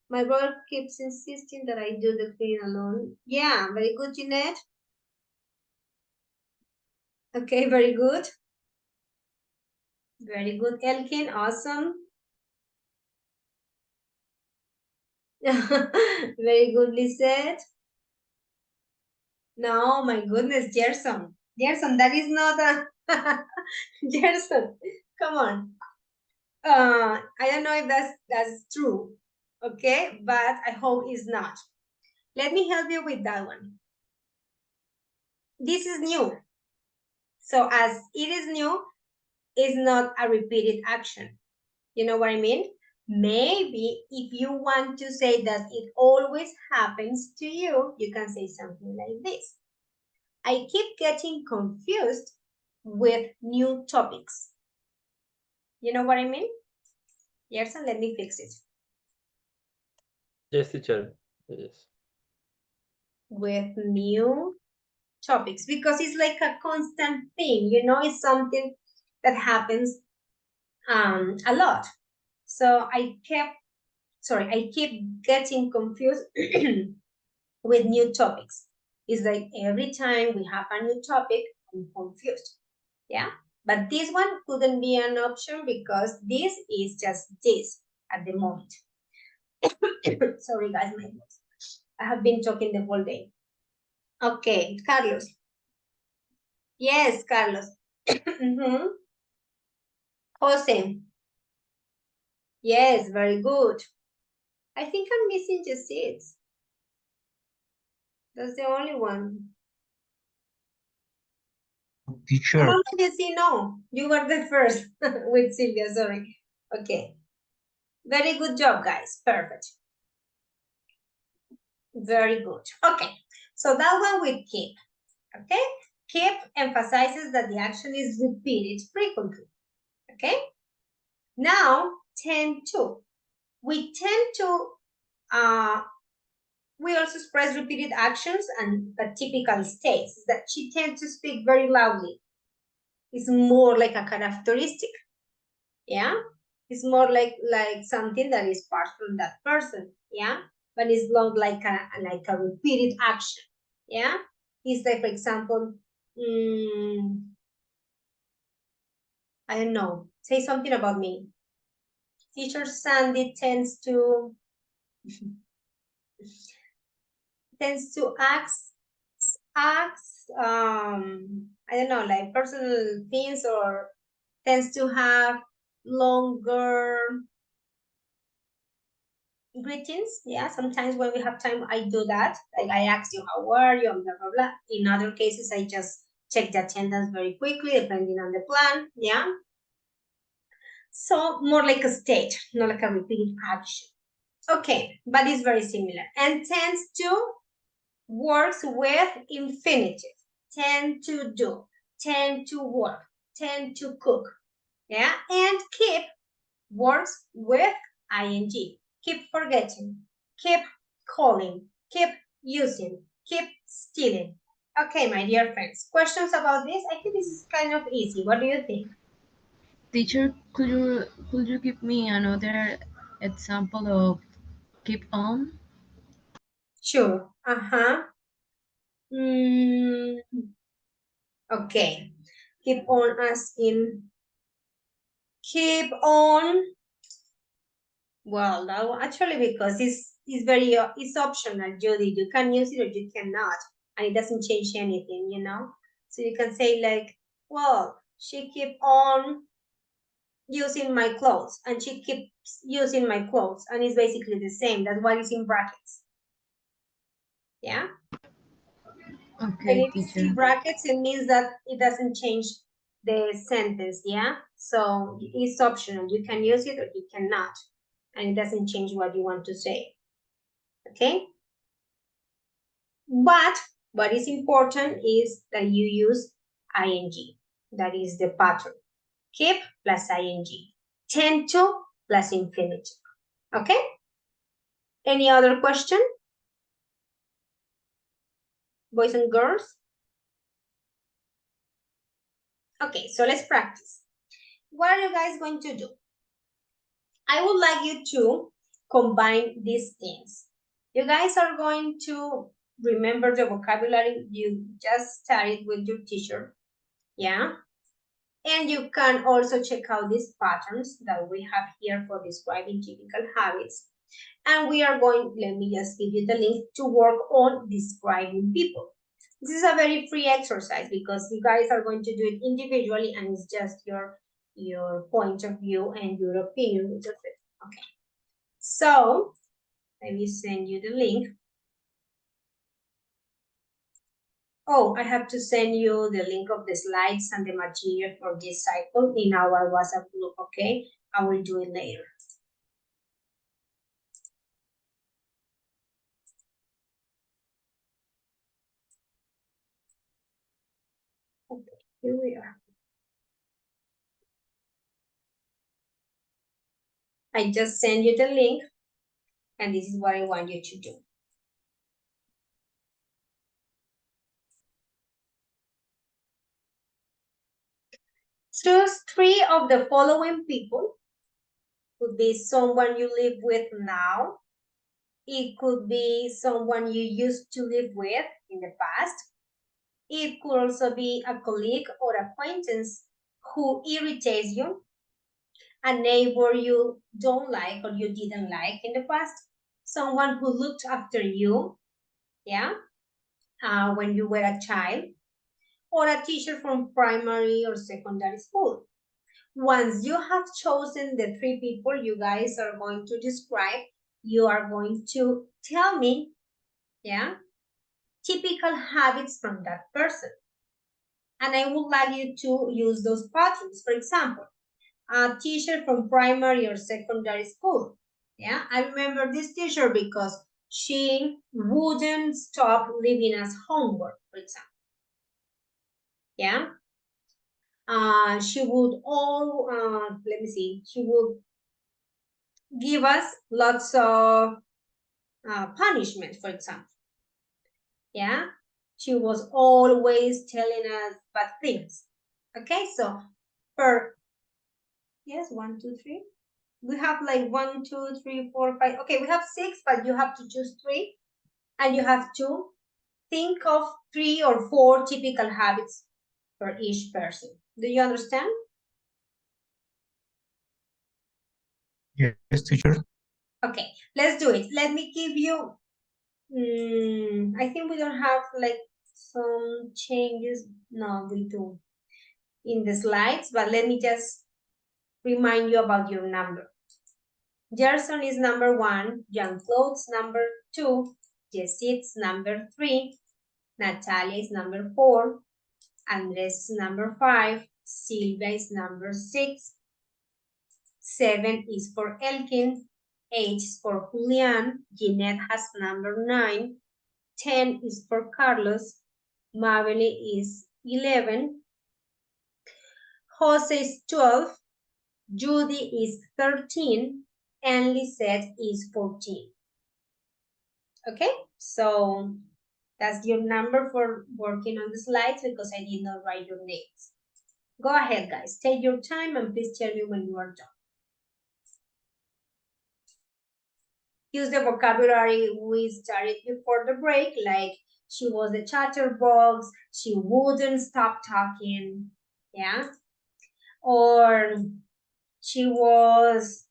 My brother keeps insisting that I do the cleaning alone. Yeah, very good, Jeanette. Okay, very good. Very good, Elkin. Awesome. Very good, Lisette. No, my goodness, Gerson. Gerson, that is not a Gerson. Come on. I don't know if that's true. Okay, but I hope it's not. Let me help you with that one. This is new. So as it is new, it's not a repeated action. You know what I mean? Maybe if you want to say that it always happens to you, you can say something like this. I keep getting confused with new topics. You know what I mean? Yerson, let me fix it. Yes, teacher. Yes. With new topics, because it's like a constant thing, you know, it's something that happens a lot. So I keep getting confused with new topics. It's like every time we have a new topic, I'm confused. Yeah, but this one couldn't be an option because this is just this at the moment. Sorry, guys, my voice. I have been talking the whole day. Okay, Carlos. Yes, Carlos. Jose. Yes, very good. I think I'm missing just seats. That's the only one. Teacher. Oh, Jesse, no. You were the first with Sylvia, sorry. Okay. Very good job, guys. Perfect. Very good. Okay. So that one with keep. Okay. Keep emphasizes that the action is repeated frequently. Okay. Now, tend to. We tend to We also express repeated actions and the typical states is that she tends to speak very loudly. It's more like a characteristic. Yeah, it's more like something that is part from that person. Yeah, but it's not like a repeated action. Yeah, it's like, for example, I don't know, say something about me. Teacher Sandy tends to ask I don't know, like personal things, or tends to have longer greetings. Yeah, sometimes when we have time, I do that. Like I ask you, how are you, and blah, blah, blah. In other cases, I just check the attendance very quickly, depending on the plan. Yeah. So more like a state, not like a repeated action. Okay, but it's very similar. And tends to works with infinitive. Tend to do, tend to work, tend to cook. Yeah, and keep works with ing. Keep forgetting, keep calling, keep using, keep stealing. Okay, my dear friends, questions about this? I think this is kind of easy. What do you think? Teacher, could you give me another example of keep on? Sure. Okay. Keep on asking. Keep on. Well, no, actually, because it's very it's optional, Judy. You can use it or you cannot, and it doesn't change anything, you know. So you can say like, well, she keep on using my clothes, and she keeps using my clothes, and it's basically the same. That's why it's in brackets. Yeah. Okay, And if you teacher. see brackets, it means that it doesn't change the sentence. Yeah. So it's optional. You can use it or you cannot, and it doesn't change what you want to say. Okay. But what is important is that you use ing. That is the pattern. Keep plus ing. Tend to plus infinitive. Okay? Any other question? Boys and girls? Okay, so let's practice. What are you guys going to do? I would like you to combine these things. You guys are going to remember the vocabulary you just studied with your teacher. Yeah? And you can also check out these patterns that we have here for describing typical habits. And we are going, let me just give you the link to work on describing people. This is a very free exercise because you guys are going to do it individually and it's just your point of view and your opinion with it. Okay. So let me send you the link. Oh, I have to send you the link of the slides and the material for this cycle in our WhatsApp group, okay? I will do it later. Okay, here we are. I just send you the link, and this is what I want you to do. Choose 3 of the following people. Could be someone you live with now. It could be someone you used to live with in the past. It could also be a colleague or acquaintance who irritates you, a neighbor you don't like or you didn't like in the past, someone who looked after you, yeah, when you were a child, or a teacher from primary or secondary school. Once you have chosen the 3 people you guys are going to describe, you are going to tell me, yeah, typical habits from that person. And I would like you to use those patterns. For example, a teacher from primary or secondary school. Yeah, I remember this teacher because she wouldn't stop leaving us homework, for example. Yeah. She would let me see, she would give us lots of punishment, for example. Yeah, she was always telling us bad things. Okay, so per, yes, 1, 2, 3. We have like 1, 2, 3, 4, 5. Okay, we have 6, but you have to choose 3, and you have to think of 3 or 4 typical habits for each person. Do you understand? Yes, teacher. Okay, let's do it. Let me give you, I think we don't have like some changes. No, we do in the slides, but let me just remind you about your number. Gerson is number 1, Jean-Claude's number 2, Jessit's number 3, Natalia is number 4, Andres is number 5, Silvia is number 6, 7 is for Elkin, 8 is for Julian, Jeanette has number 9, 10 is for Carlos, Mabel is 11, Jose is 12, Judy is 13, and Lisette is 14. Okay, so that's your number for working on the slides because I did not write your names. Go ahead, guys. Take your time and please tell me when you are done. Use the vocabulary we started before the break, like she was a chatterbox, she wouldn't stop talking, yeah? Or she was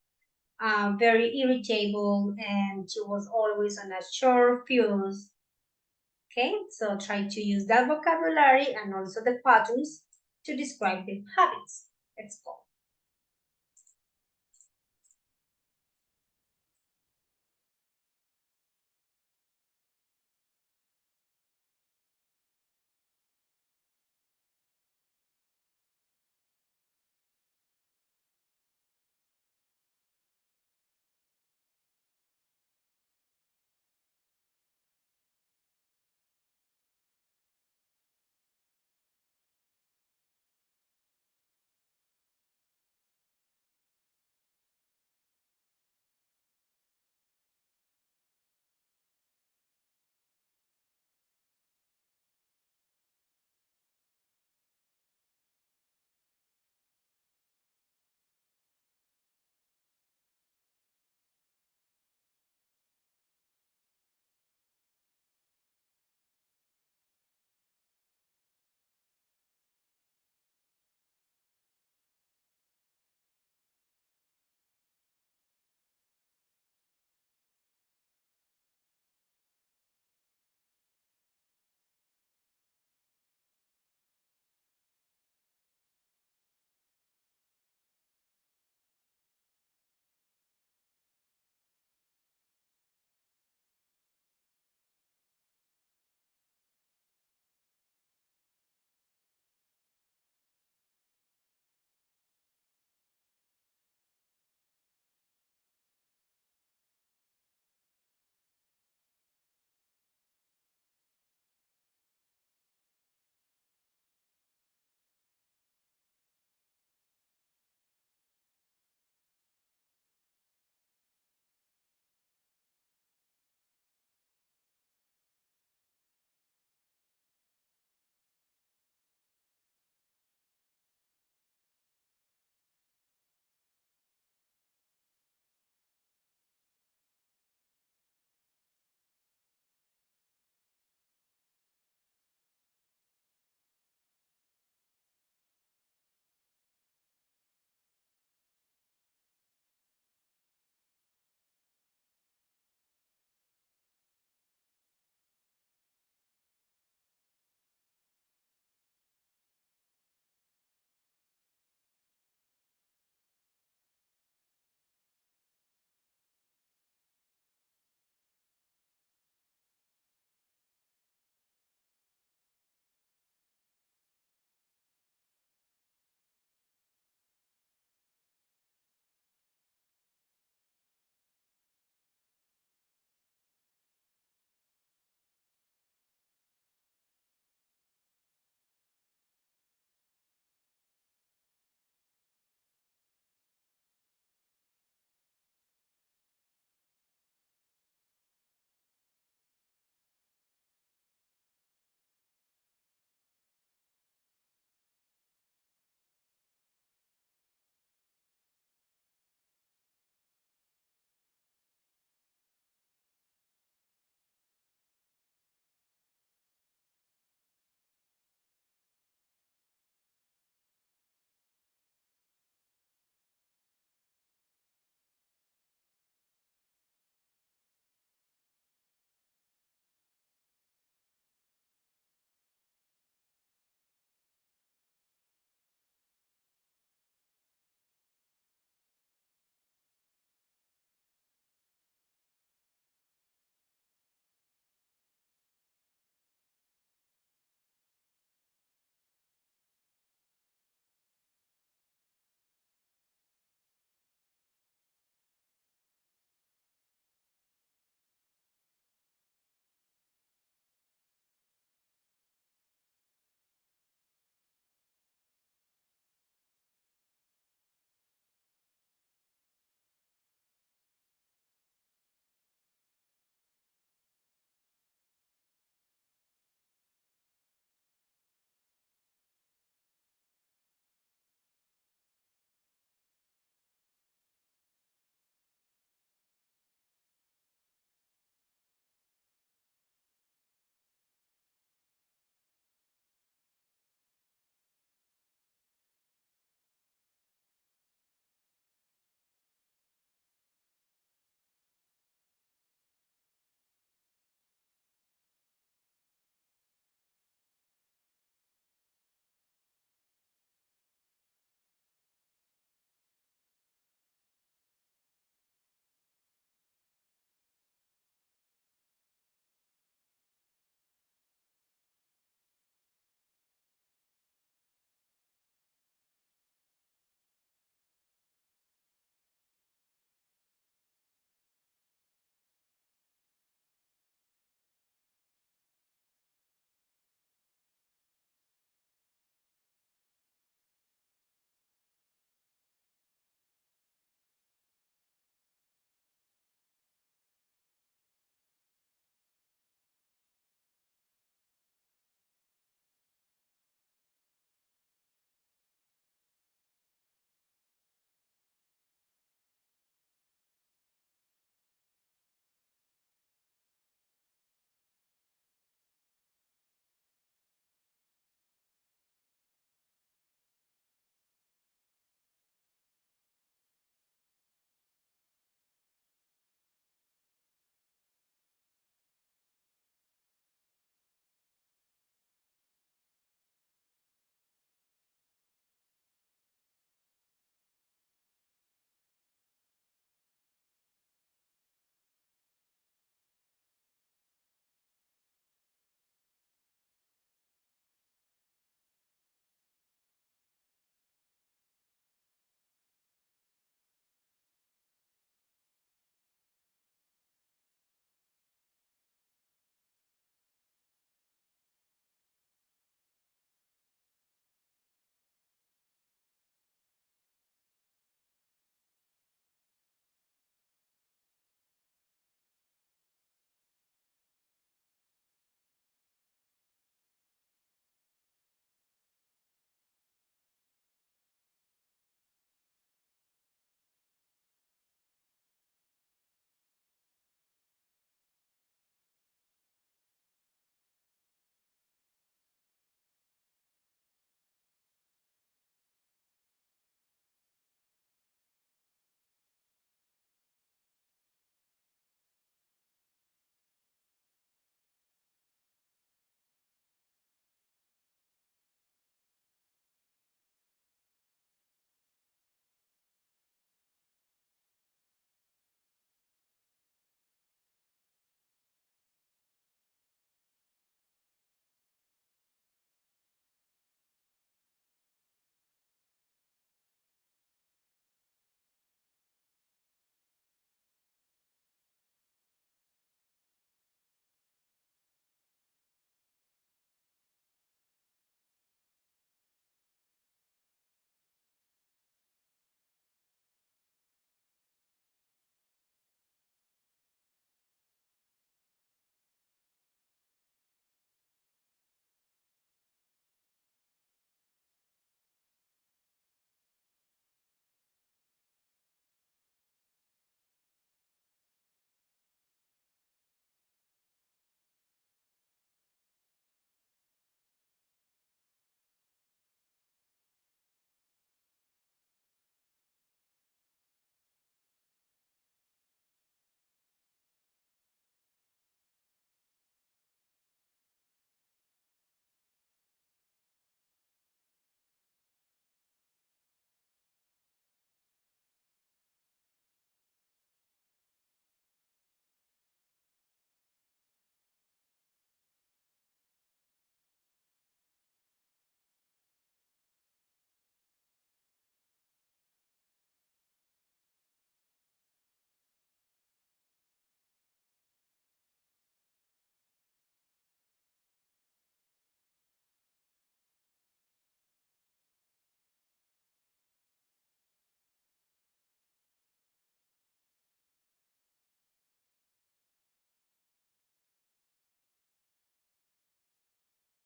very irritable and she was always on a short fuse. Okay, so try to use that vocabulary and also the patterns to describe the habits. Let's go.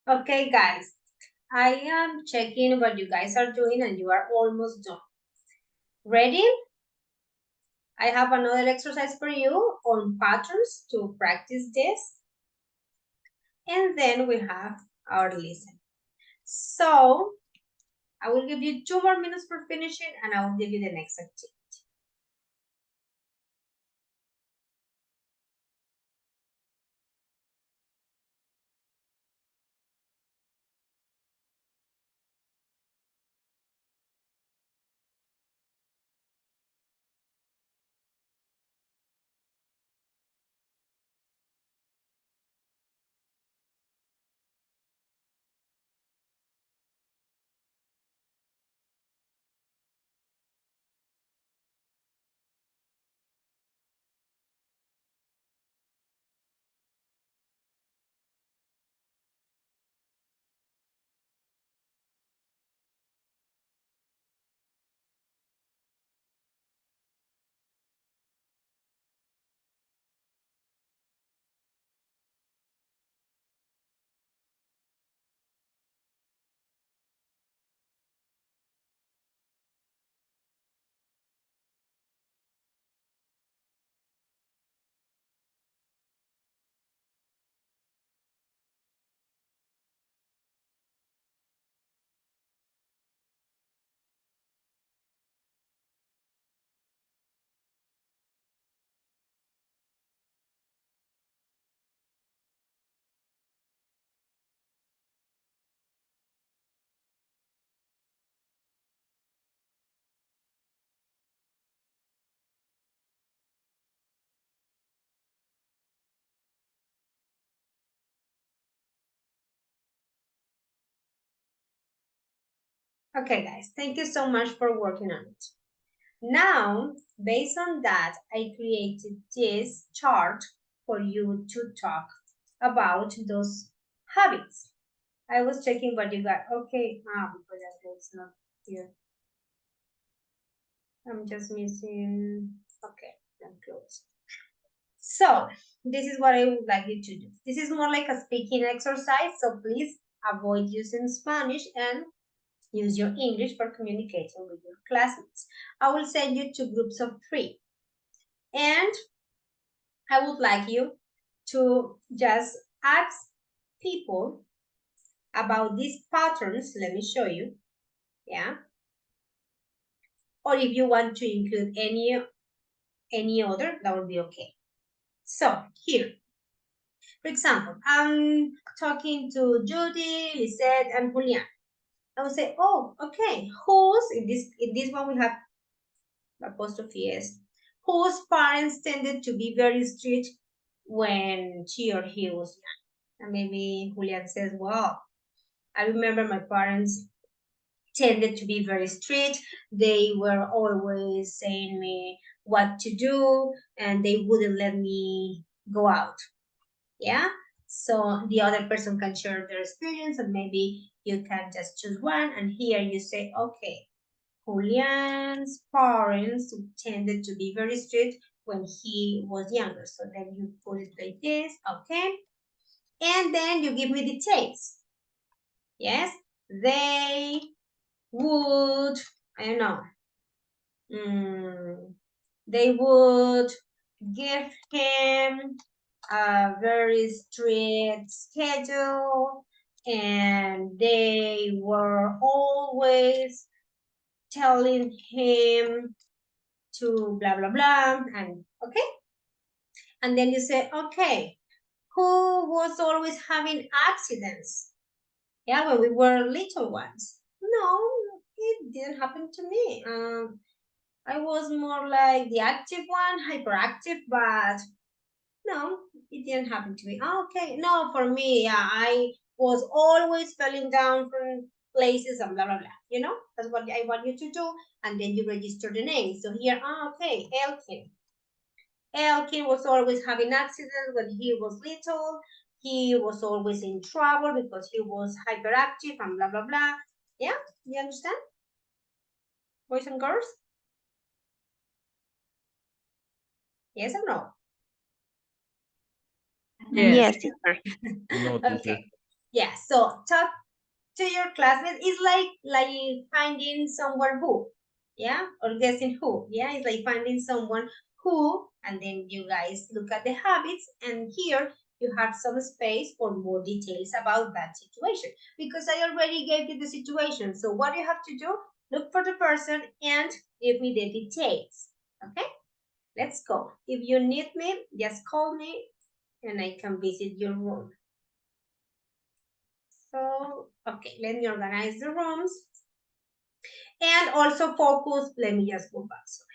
Okay, guys, I am checking what you guys are doing and you are almost done. Ready? I have another exercise for you on patterns to practice this. And then we have our listen. So I will give you 2 more minutes for finishing and I will give you the next activity. Okay, guys, thank you so much for working on it. Now, based on that, I created this chart for you to talk about those habits. I was checking what you got. Okay, because it's not here. I'm just missing. Okay, I'm close. So, this is what I would like you to do. This is more like a speaking exercise, so please avoid using Spanish and use your English for communicating with your classmates. I will send you to groups of 3. And I would like you to just ask people about these patterns. Let me show you. Yeah. Or if you want to include any other, that would be okay. So here, for example, I'm talking to Judy, Lisette, and Julian. I would say, oh, okay, whose, in this one we have apostrophe S, whose parents tended to be very strict when she or he was young. And maybe Julian says, well, I remember my parents tended to be very strict. They were always saying me what to do and they wouldn't let me go out. Yeah. So the other person can share their experience and maybe you can just choose one. And here you say, okay, Julian's parents tended to be very strict when he was younger. So then you put it like this, okay? And then you give me details. Yes, they would, I don't know, they would give him a very strict schedule and they were always telling him to blah blah blah and okay, and then you say, okay, who was always having accidents, yeah, when we were little ones? No, it didn't happen to me. I was more like the active one, hyperactive, but no, it didn't happen to me. Okay, no, for me, yeah, I was always falling down from places and blah blah blah. You know, that's what I want you to do, and then you register the name. So here, okay, Elkin. Elkin was always having accidents when he was little. He was always in trouble because he was hyperactive and blah blah blah. Yeah, you understand, boys and girls? Yes or no? Yes. No, teacher. Okay. Yeah, so talk to your classmates is like finding someone who, yeah, or guessing who, yeah, it's like finding someone who, and then you guys look at the habits, and here you have some space for more details about that situation, because I already gave you the situation. So what you have to do, look for the person and give me the details. Okay, let's go. If you need me, just call me and I can visit your room. So, okay, let me organize the rooms. And also focus, let me just go back, sorry.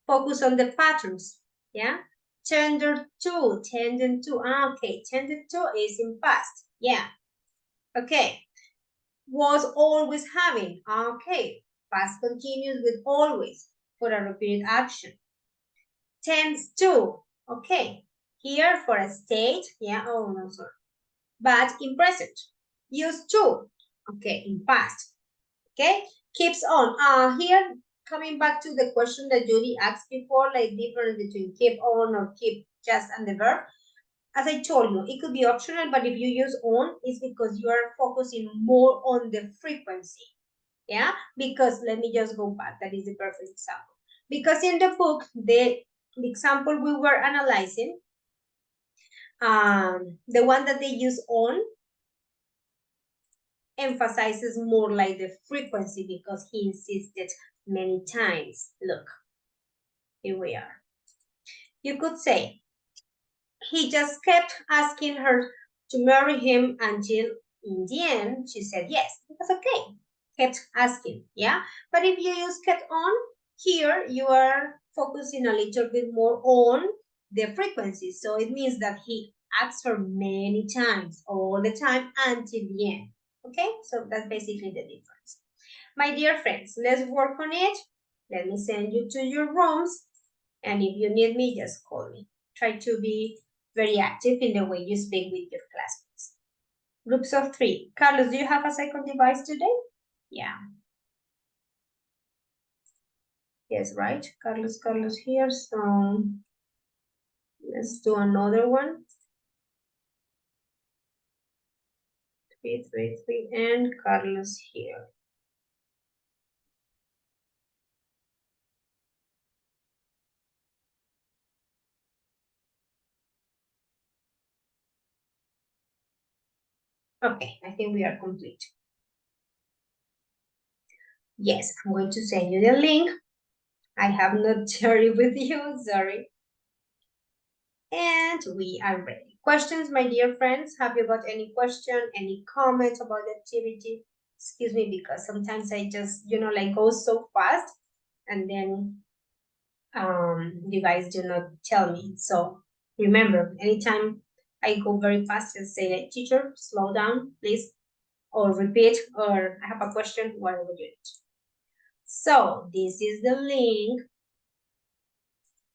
Focus on the patterns, yeah? Tender to, tended to, okay, tended to is in past, yeah. Okay, was always having, okay. Past continues with always for a repeated action. Tends to, okay. Here for a state, yeah, oh no, sorry. But in present, used to, okay, in past. Okay, keeps on. Here, coming back to the question that Judy asked before, like difference between keep on or keep just and the verb. As I told you, it could be optional, but if you use on, it's because you are focusing more on the frequency. Yeah, because let me just go back. That is the perfect example. Because in the book, the example we were analyzing, the one that they use on emphasizes more like the frequency because he insisted many times. Look, here we are. You could say, he just kept asking her to marry him until in the end she said yes. That's okay. Kept asking, yeah? But if you use kept on, here you are focusing a little bit more on the frequency. So it means that he asked her many times, all the time, until the end. Okay, so that's basically the difference. My dear friends, let's work on it. Let me send you to your rooms. And if you need me, just call me. Try to be very active in the way you speak with your classmates. Groups of 3. Carlos, do you have a second device today? Yeah. Yes, right? Carlos here. So let's do another one. 3, 3, 3, and Carlos here. Okay, I think we are complete. Yes, I'm going to send you the link. I have not shared it with you, sorry. And we are ready. Questions, my dear friends? Have you got any question, any comments about the activity? Excuse me, because sometimes I just, like go so fast and then you guys do not tell me. So remember, anytime I go very fast, just say like, teacher, slow down, please, or repeat, or I have a question, whatever you need. So this is the link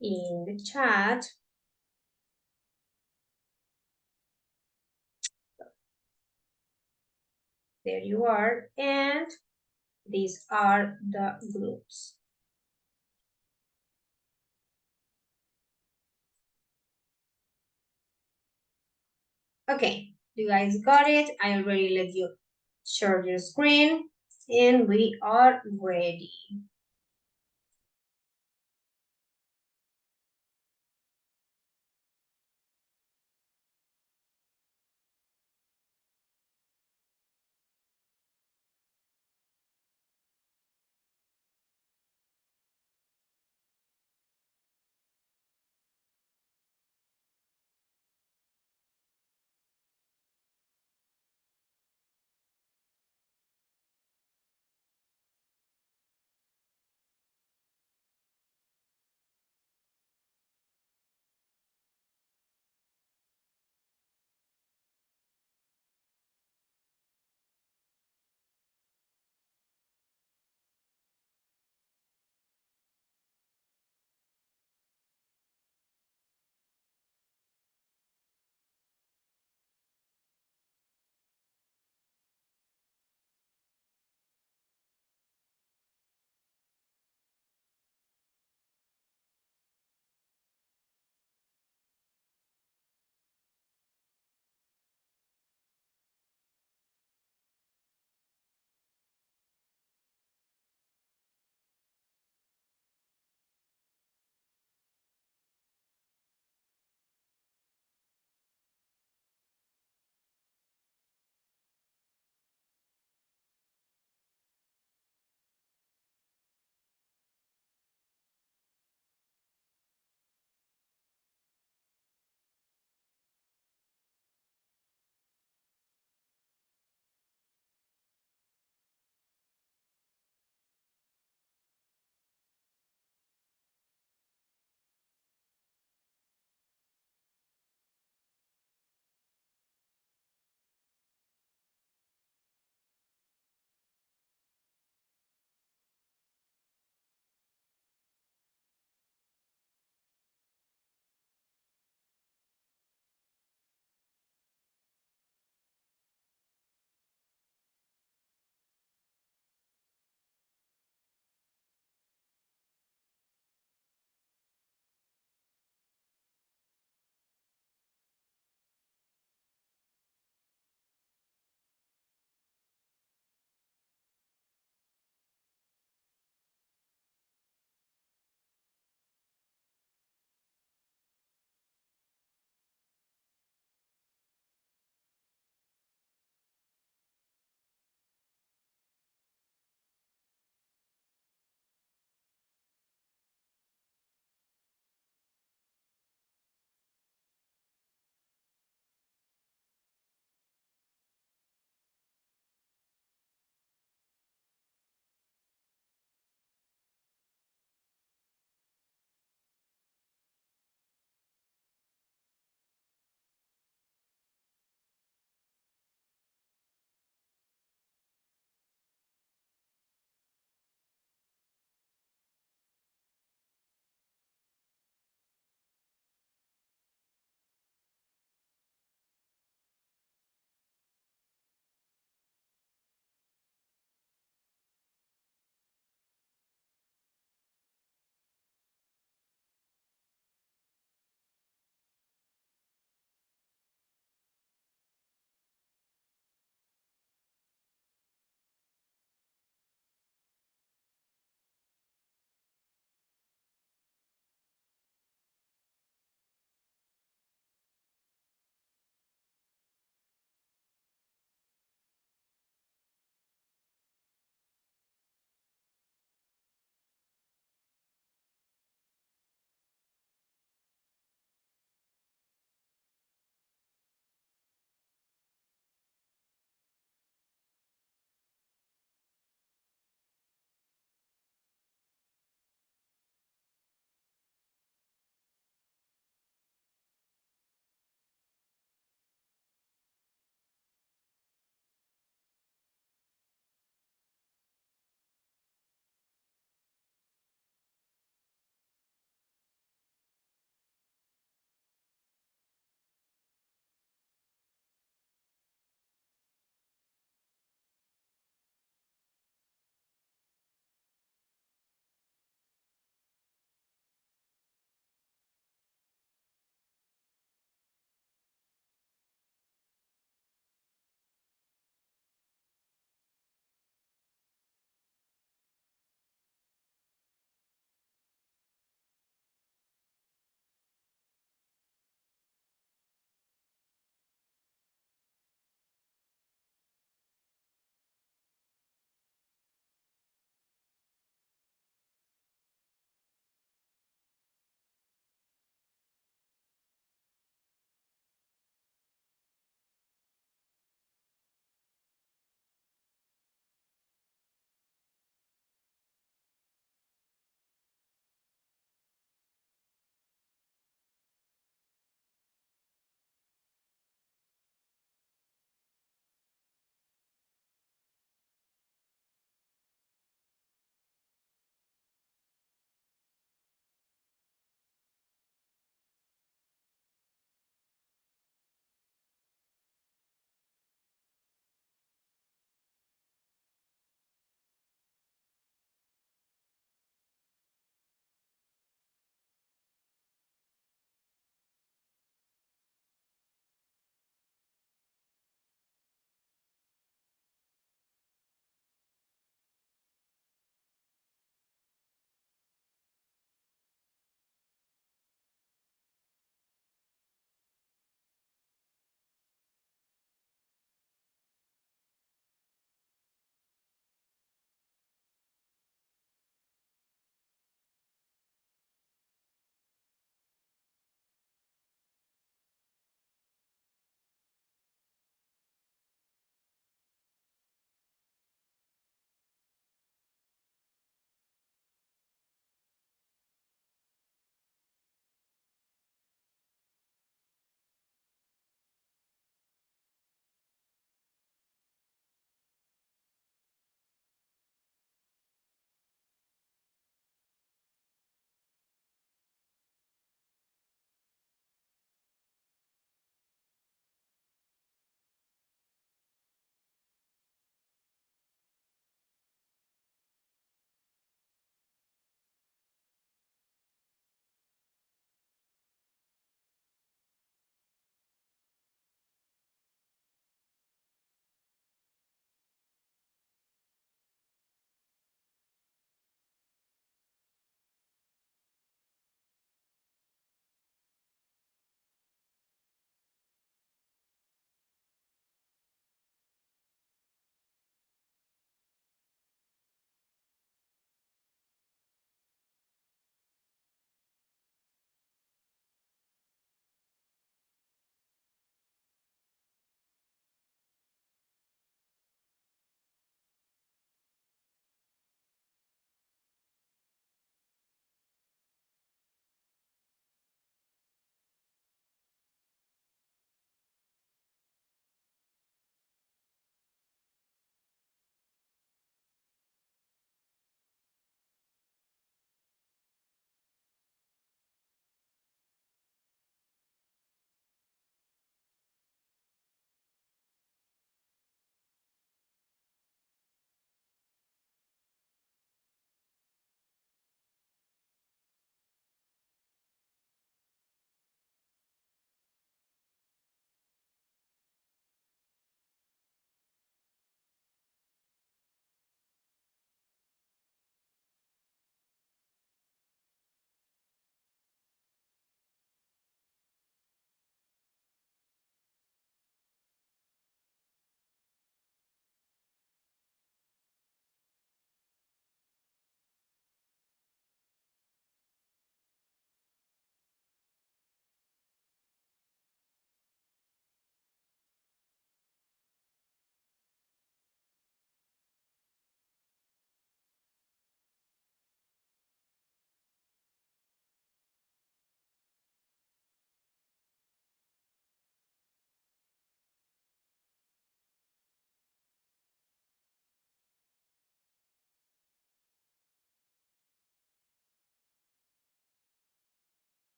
in the chat. There you are, and these are the groups. Okay, you guys got it. I already let you share your screen, and we are ready.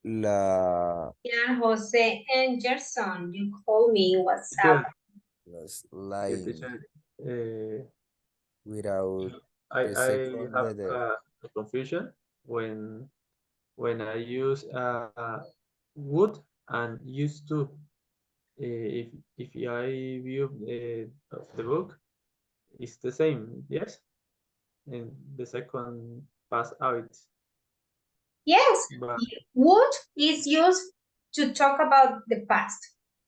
La Yeah, Jose and Gerson, you call me. What's up? las Okay, line teacher. without the I second have letter. a confusion when I use would and used to. If I view of the book, it's the same, yes? And the second pass out. Yes, But would is used to talk about the past.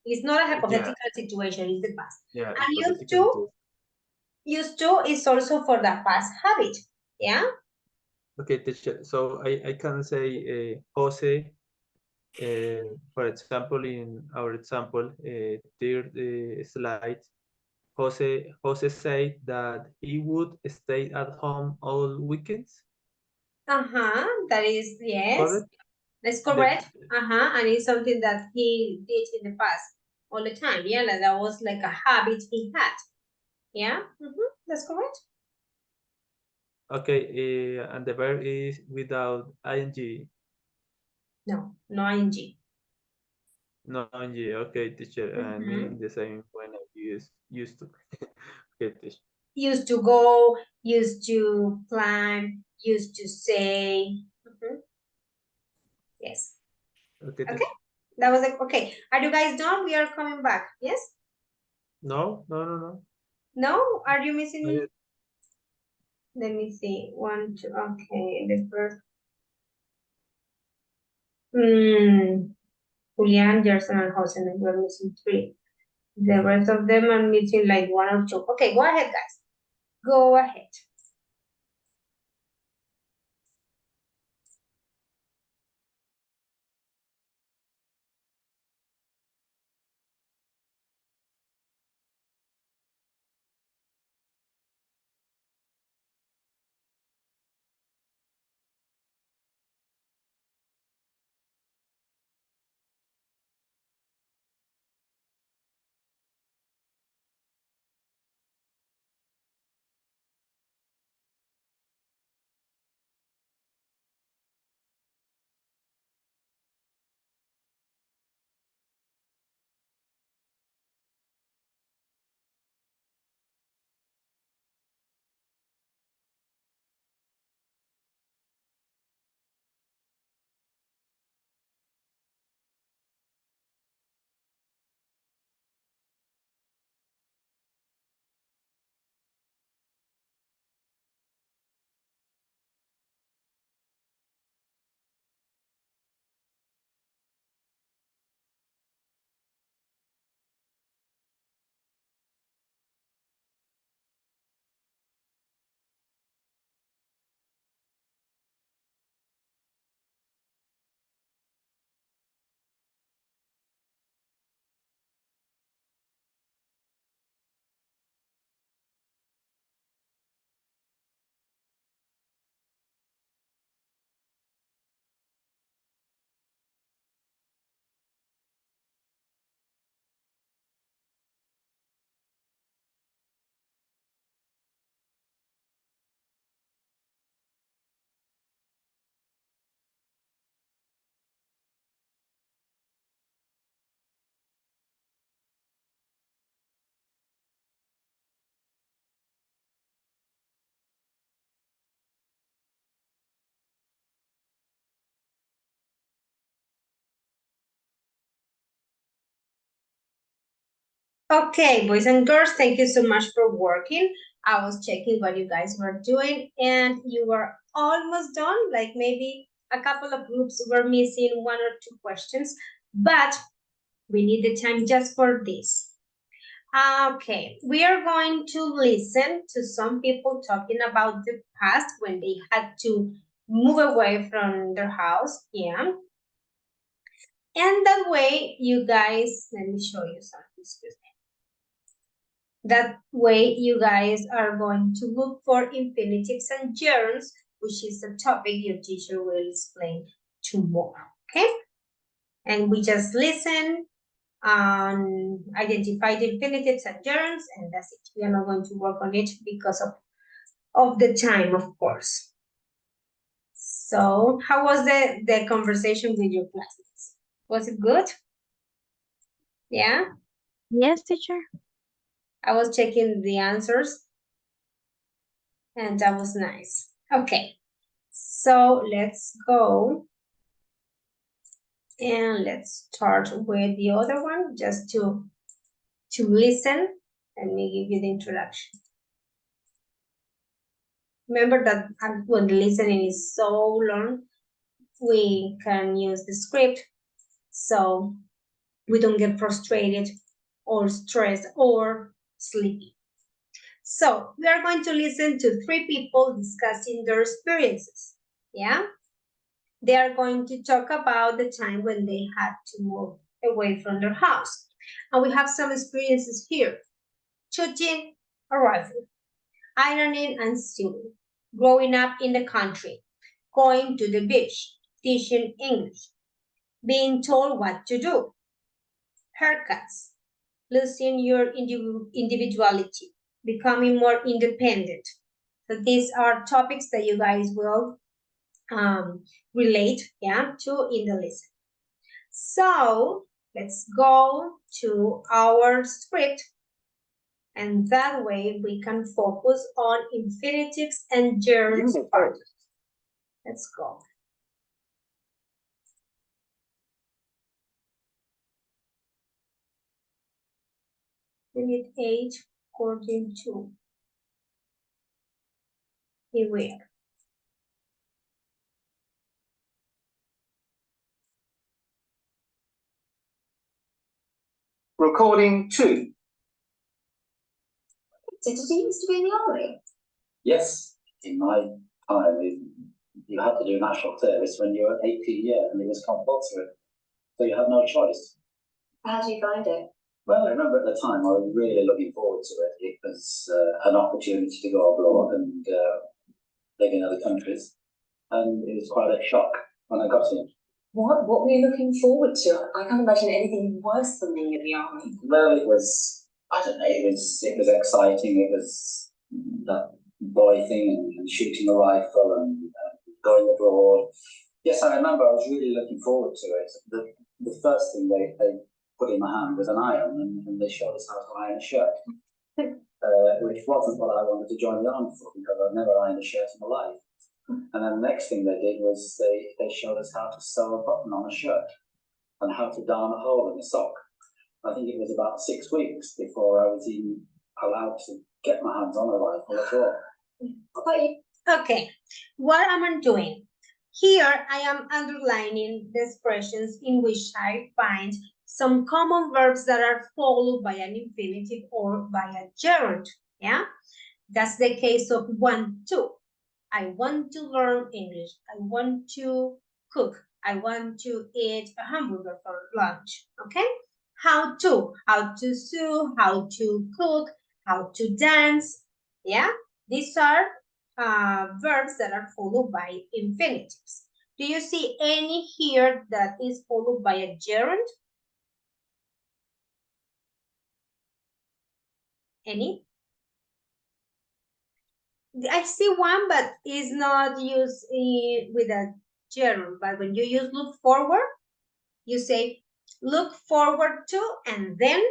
It's not a yeah, hypothetical situation, it's the past. yeah, And hypothetically. used to is also for the past habit. Yeah? Okay, teacher. So I can say Jose, for example, in our example, third slide, Jose said that he would stay at home all weekends. That is, yes. Correct? That's correct. And it's something that he did in the past all the time. Yeah, like that was like a habit he had. Yeah, that's correct. Okay, and the verb is without ing. No, no ing. No ing. Okay, teacher. And meaning the same when I used to. Okay, teacher. Used to go, used to plan, used to say. Yes. Okay, Okay. teacher. That was like, okay. Are you guys done? We are coming back. Yes? No. No? Are you missing me? Yes. Let me see. 1, 2. Okay. The first. Julian, Gerson, and Jose. We're missing 3. The rest of them are missing like 1 or 2. Okay, go ahead, guys. Go ahead. Okay, boys and girls, thank you so much for working. I was checking what you guys were doing and you were almost done. Like maybe a couple of groups were missing 1 or 2 questions, but we need the time just for this. Okay, we are going to listen to some people talking about the past when they had to move away from their house. Yeah. And that way, you guys, let me show you something. Excuse me. That way, you guys are going to look for infinitives and gerunds, which is the topic your teacher will explain tomorrow, okay? And we just listen, identify the infinitives and gerunds, and that's it. We are not going to work on it because of the time, of course. So how was the conversation with your classmates? Was it good? Yeah? Yes, teacher. I was checking the answers and that was nice. Okay, so let's go and let's start with the other one just to listen. Let me give you the introduction. Remember that when the listening is so long, we can use the script so we don't get frustrated or stressed or sleepy. So we are going to listen to 3 people discussing their experiences. Yeah? They are going to talk about the time when they had to move away from their house. And we have some experiences here. Shooting a rifle, ironing and sewing, growing up in the country, going to the beach, teaching English, being told what to do, haircuts, losing your individuality, becoming more independent. So these are topics that you guys will relate, to in the lesson. So let's go to our script, and that way we can focus on infinitives and gerunds part. Let's go. Unit 8, according to. Here we are. Recording 2. Did you used to be in the army? Yes, in my time, you had to do national service when you were 18 years, and it was compulsory. So you had no choice. How do you find it? Well, I remember at the time I was really looking forward to it. It was an opportunity to go abroad and live in other countries, and it was quite a shock when I got in. What were you looking forward to? I can't imagine anything worse than being in the army. Well, it was, I don't know, it was exciting. It was that boy thing and shooting a rifle and going abroad. Yes, I remember I was really looking forward to it. The first thing they put in my hand was an iron, and they showed us how to iron a shirt, which wasn't what I wanted to join the army for, because I'd never ironed a shirt in my life. And then the next thing they did was they showed us how to sew a button on a shirt and how to darn a hole in a sock. I think it was about 6 weeks before I was even allowed to get my hands on a rifle at all. What about you? Okay, what am I doing? Here I am underlining the expressions in which I find some common verbs that are followed by an infinitive or by a gerund. Yeah, that's the case of want to. I want to learn English. I want to cook. I want to eat a hamburger for lunch. Okay? How to sew, how to cook, how to dance. Yeah? These are verbs that are followed by infinitives. Do you see any here that is followed by a gerund? Any? I see one, but it's not used with a gerund. But when you use look forward, you say look forward to and then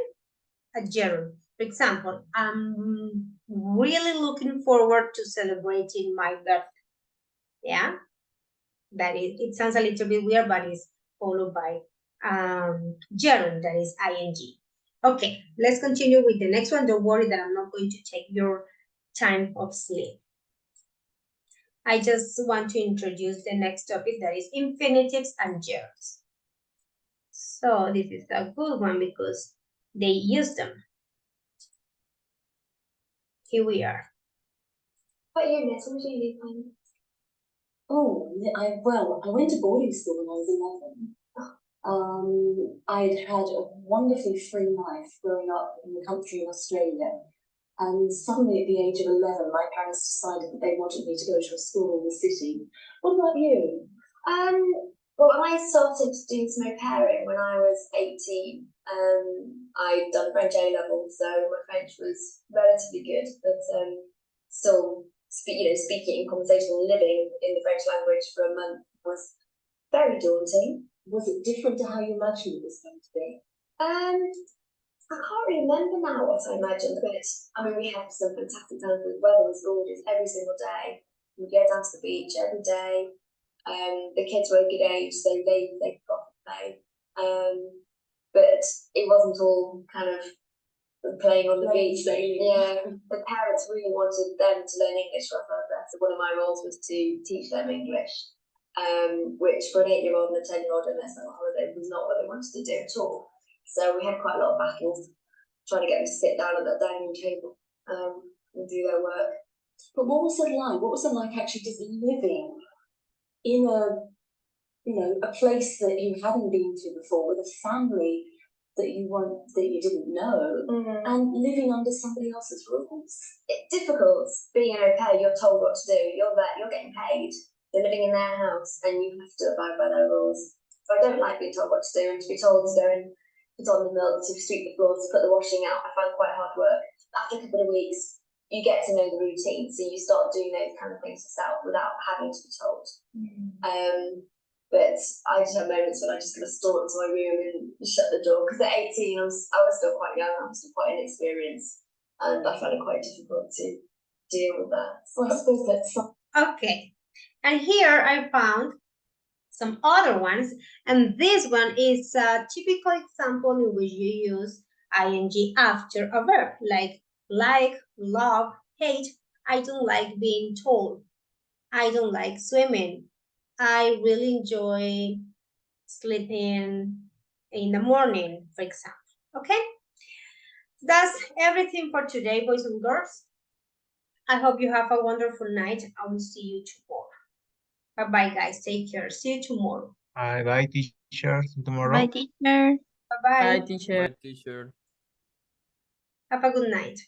a gerund. For example, I'm really looking forward to celebrating my birthday. Yeah, that is. It sounds a little bit weird, but it's followed by gerund, that is ing. Okay, let's continue with the next one. Don't worry that I'm not going to take your time of sleep. I just want to introduce the next topic, that is infinitives and gerunds. So this is a good one because they use them. Here we are. What year next? What did you find? Oh, I went to boarding school when I was 11. I'd had a wonderfully free life growing up in the country in Australia. And suddenly at the age of 11, my parents decided that they wanted me to go to a school in the city. What about you? Well, I started doing some au pairing when I was 18. I'd done French A-level, so my French was relatively good, but still speaking in conversation and living in the French language for a month was very daunting. Was it different to how you imagined it was going to be? I can't remember now what I imagined, but I mean, we had some fantastic times. The weather was gorgeous every single day. We go down to the beach every day. The kids were a good age, so they could go off and play. But it wasn't all kind of playing on the beach. Yeah, the parents really wanted them to learn English for further. So one of my roles was to teach them English, which for an 8-year-old and a 10-year-old on their summer holiday was not what they wanted to do at all. So we had quite a lot of battles trying to get them to sit down at that dining room table and do their work. But what was it like? What was it like actually just living in a place that you hadn't been to before, with a family that you didn't know, and living under somebody else's rules? It's difficult being an au pair. You're told what to do. You're there. You're getting paid. You're living in their house, and you have to abide by their rules. So I don't like being told what to do, and to be told to go and put on the milk, to sweep the floors, to put the washing out. I find quite hard work. After a couple of weeks, you get to know the routine, so you start doing those kind of things yourself without having to be told. But I just have moments when I just kind of storm into my room and shut the door, because at 18 I was still quite young, I was still quite inexperienced, and I found it quite difficult to deal with that. So I suppose that's Okay, and here I found some other ones, and this one is a typical example in which you use ing after a verb, like, love, hate. I don't like being told. I don't like swimming. I really enjoy sleeping in the morning, for example. Okay? That's everything for today, boys and girls. I hope you have a wonderful night. I will see you tomorrow. Bye-bye, guys. Take care. See you tomorrow. Bye, teacher. See you tomorrow. Bye, teacher. Bye-bye. Bye, teacher. Bye, teacher. Have a good night.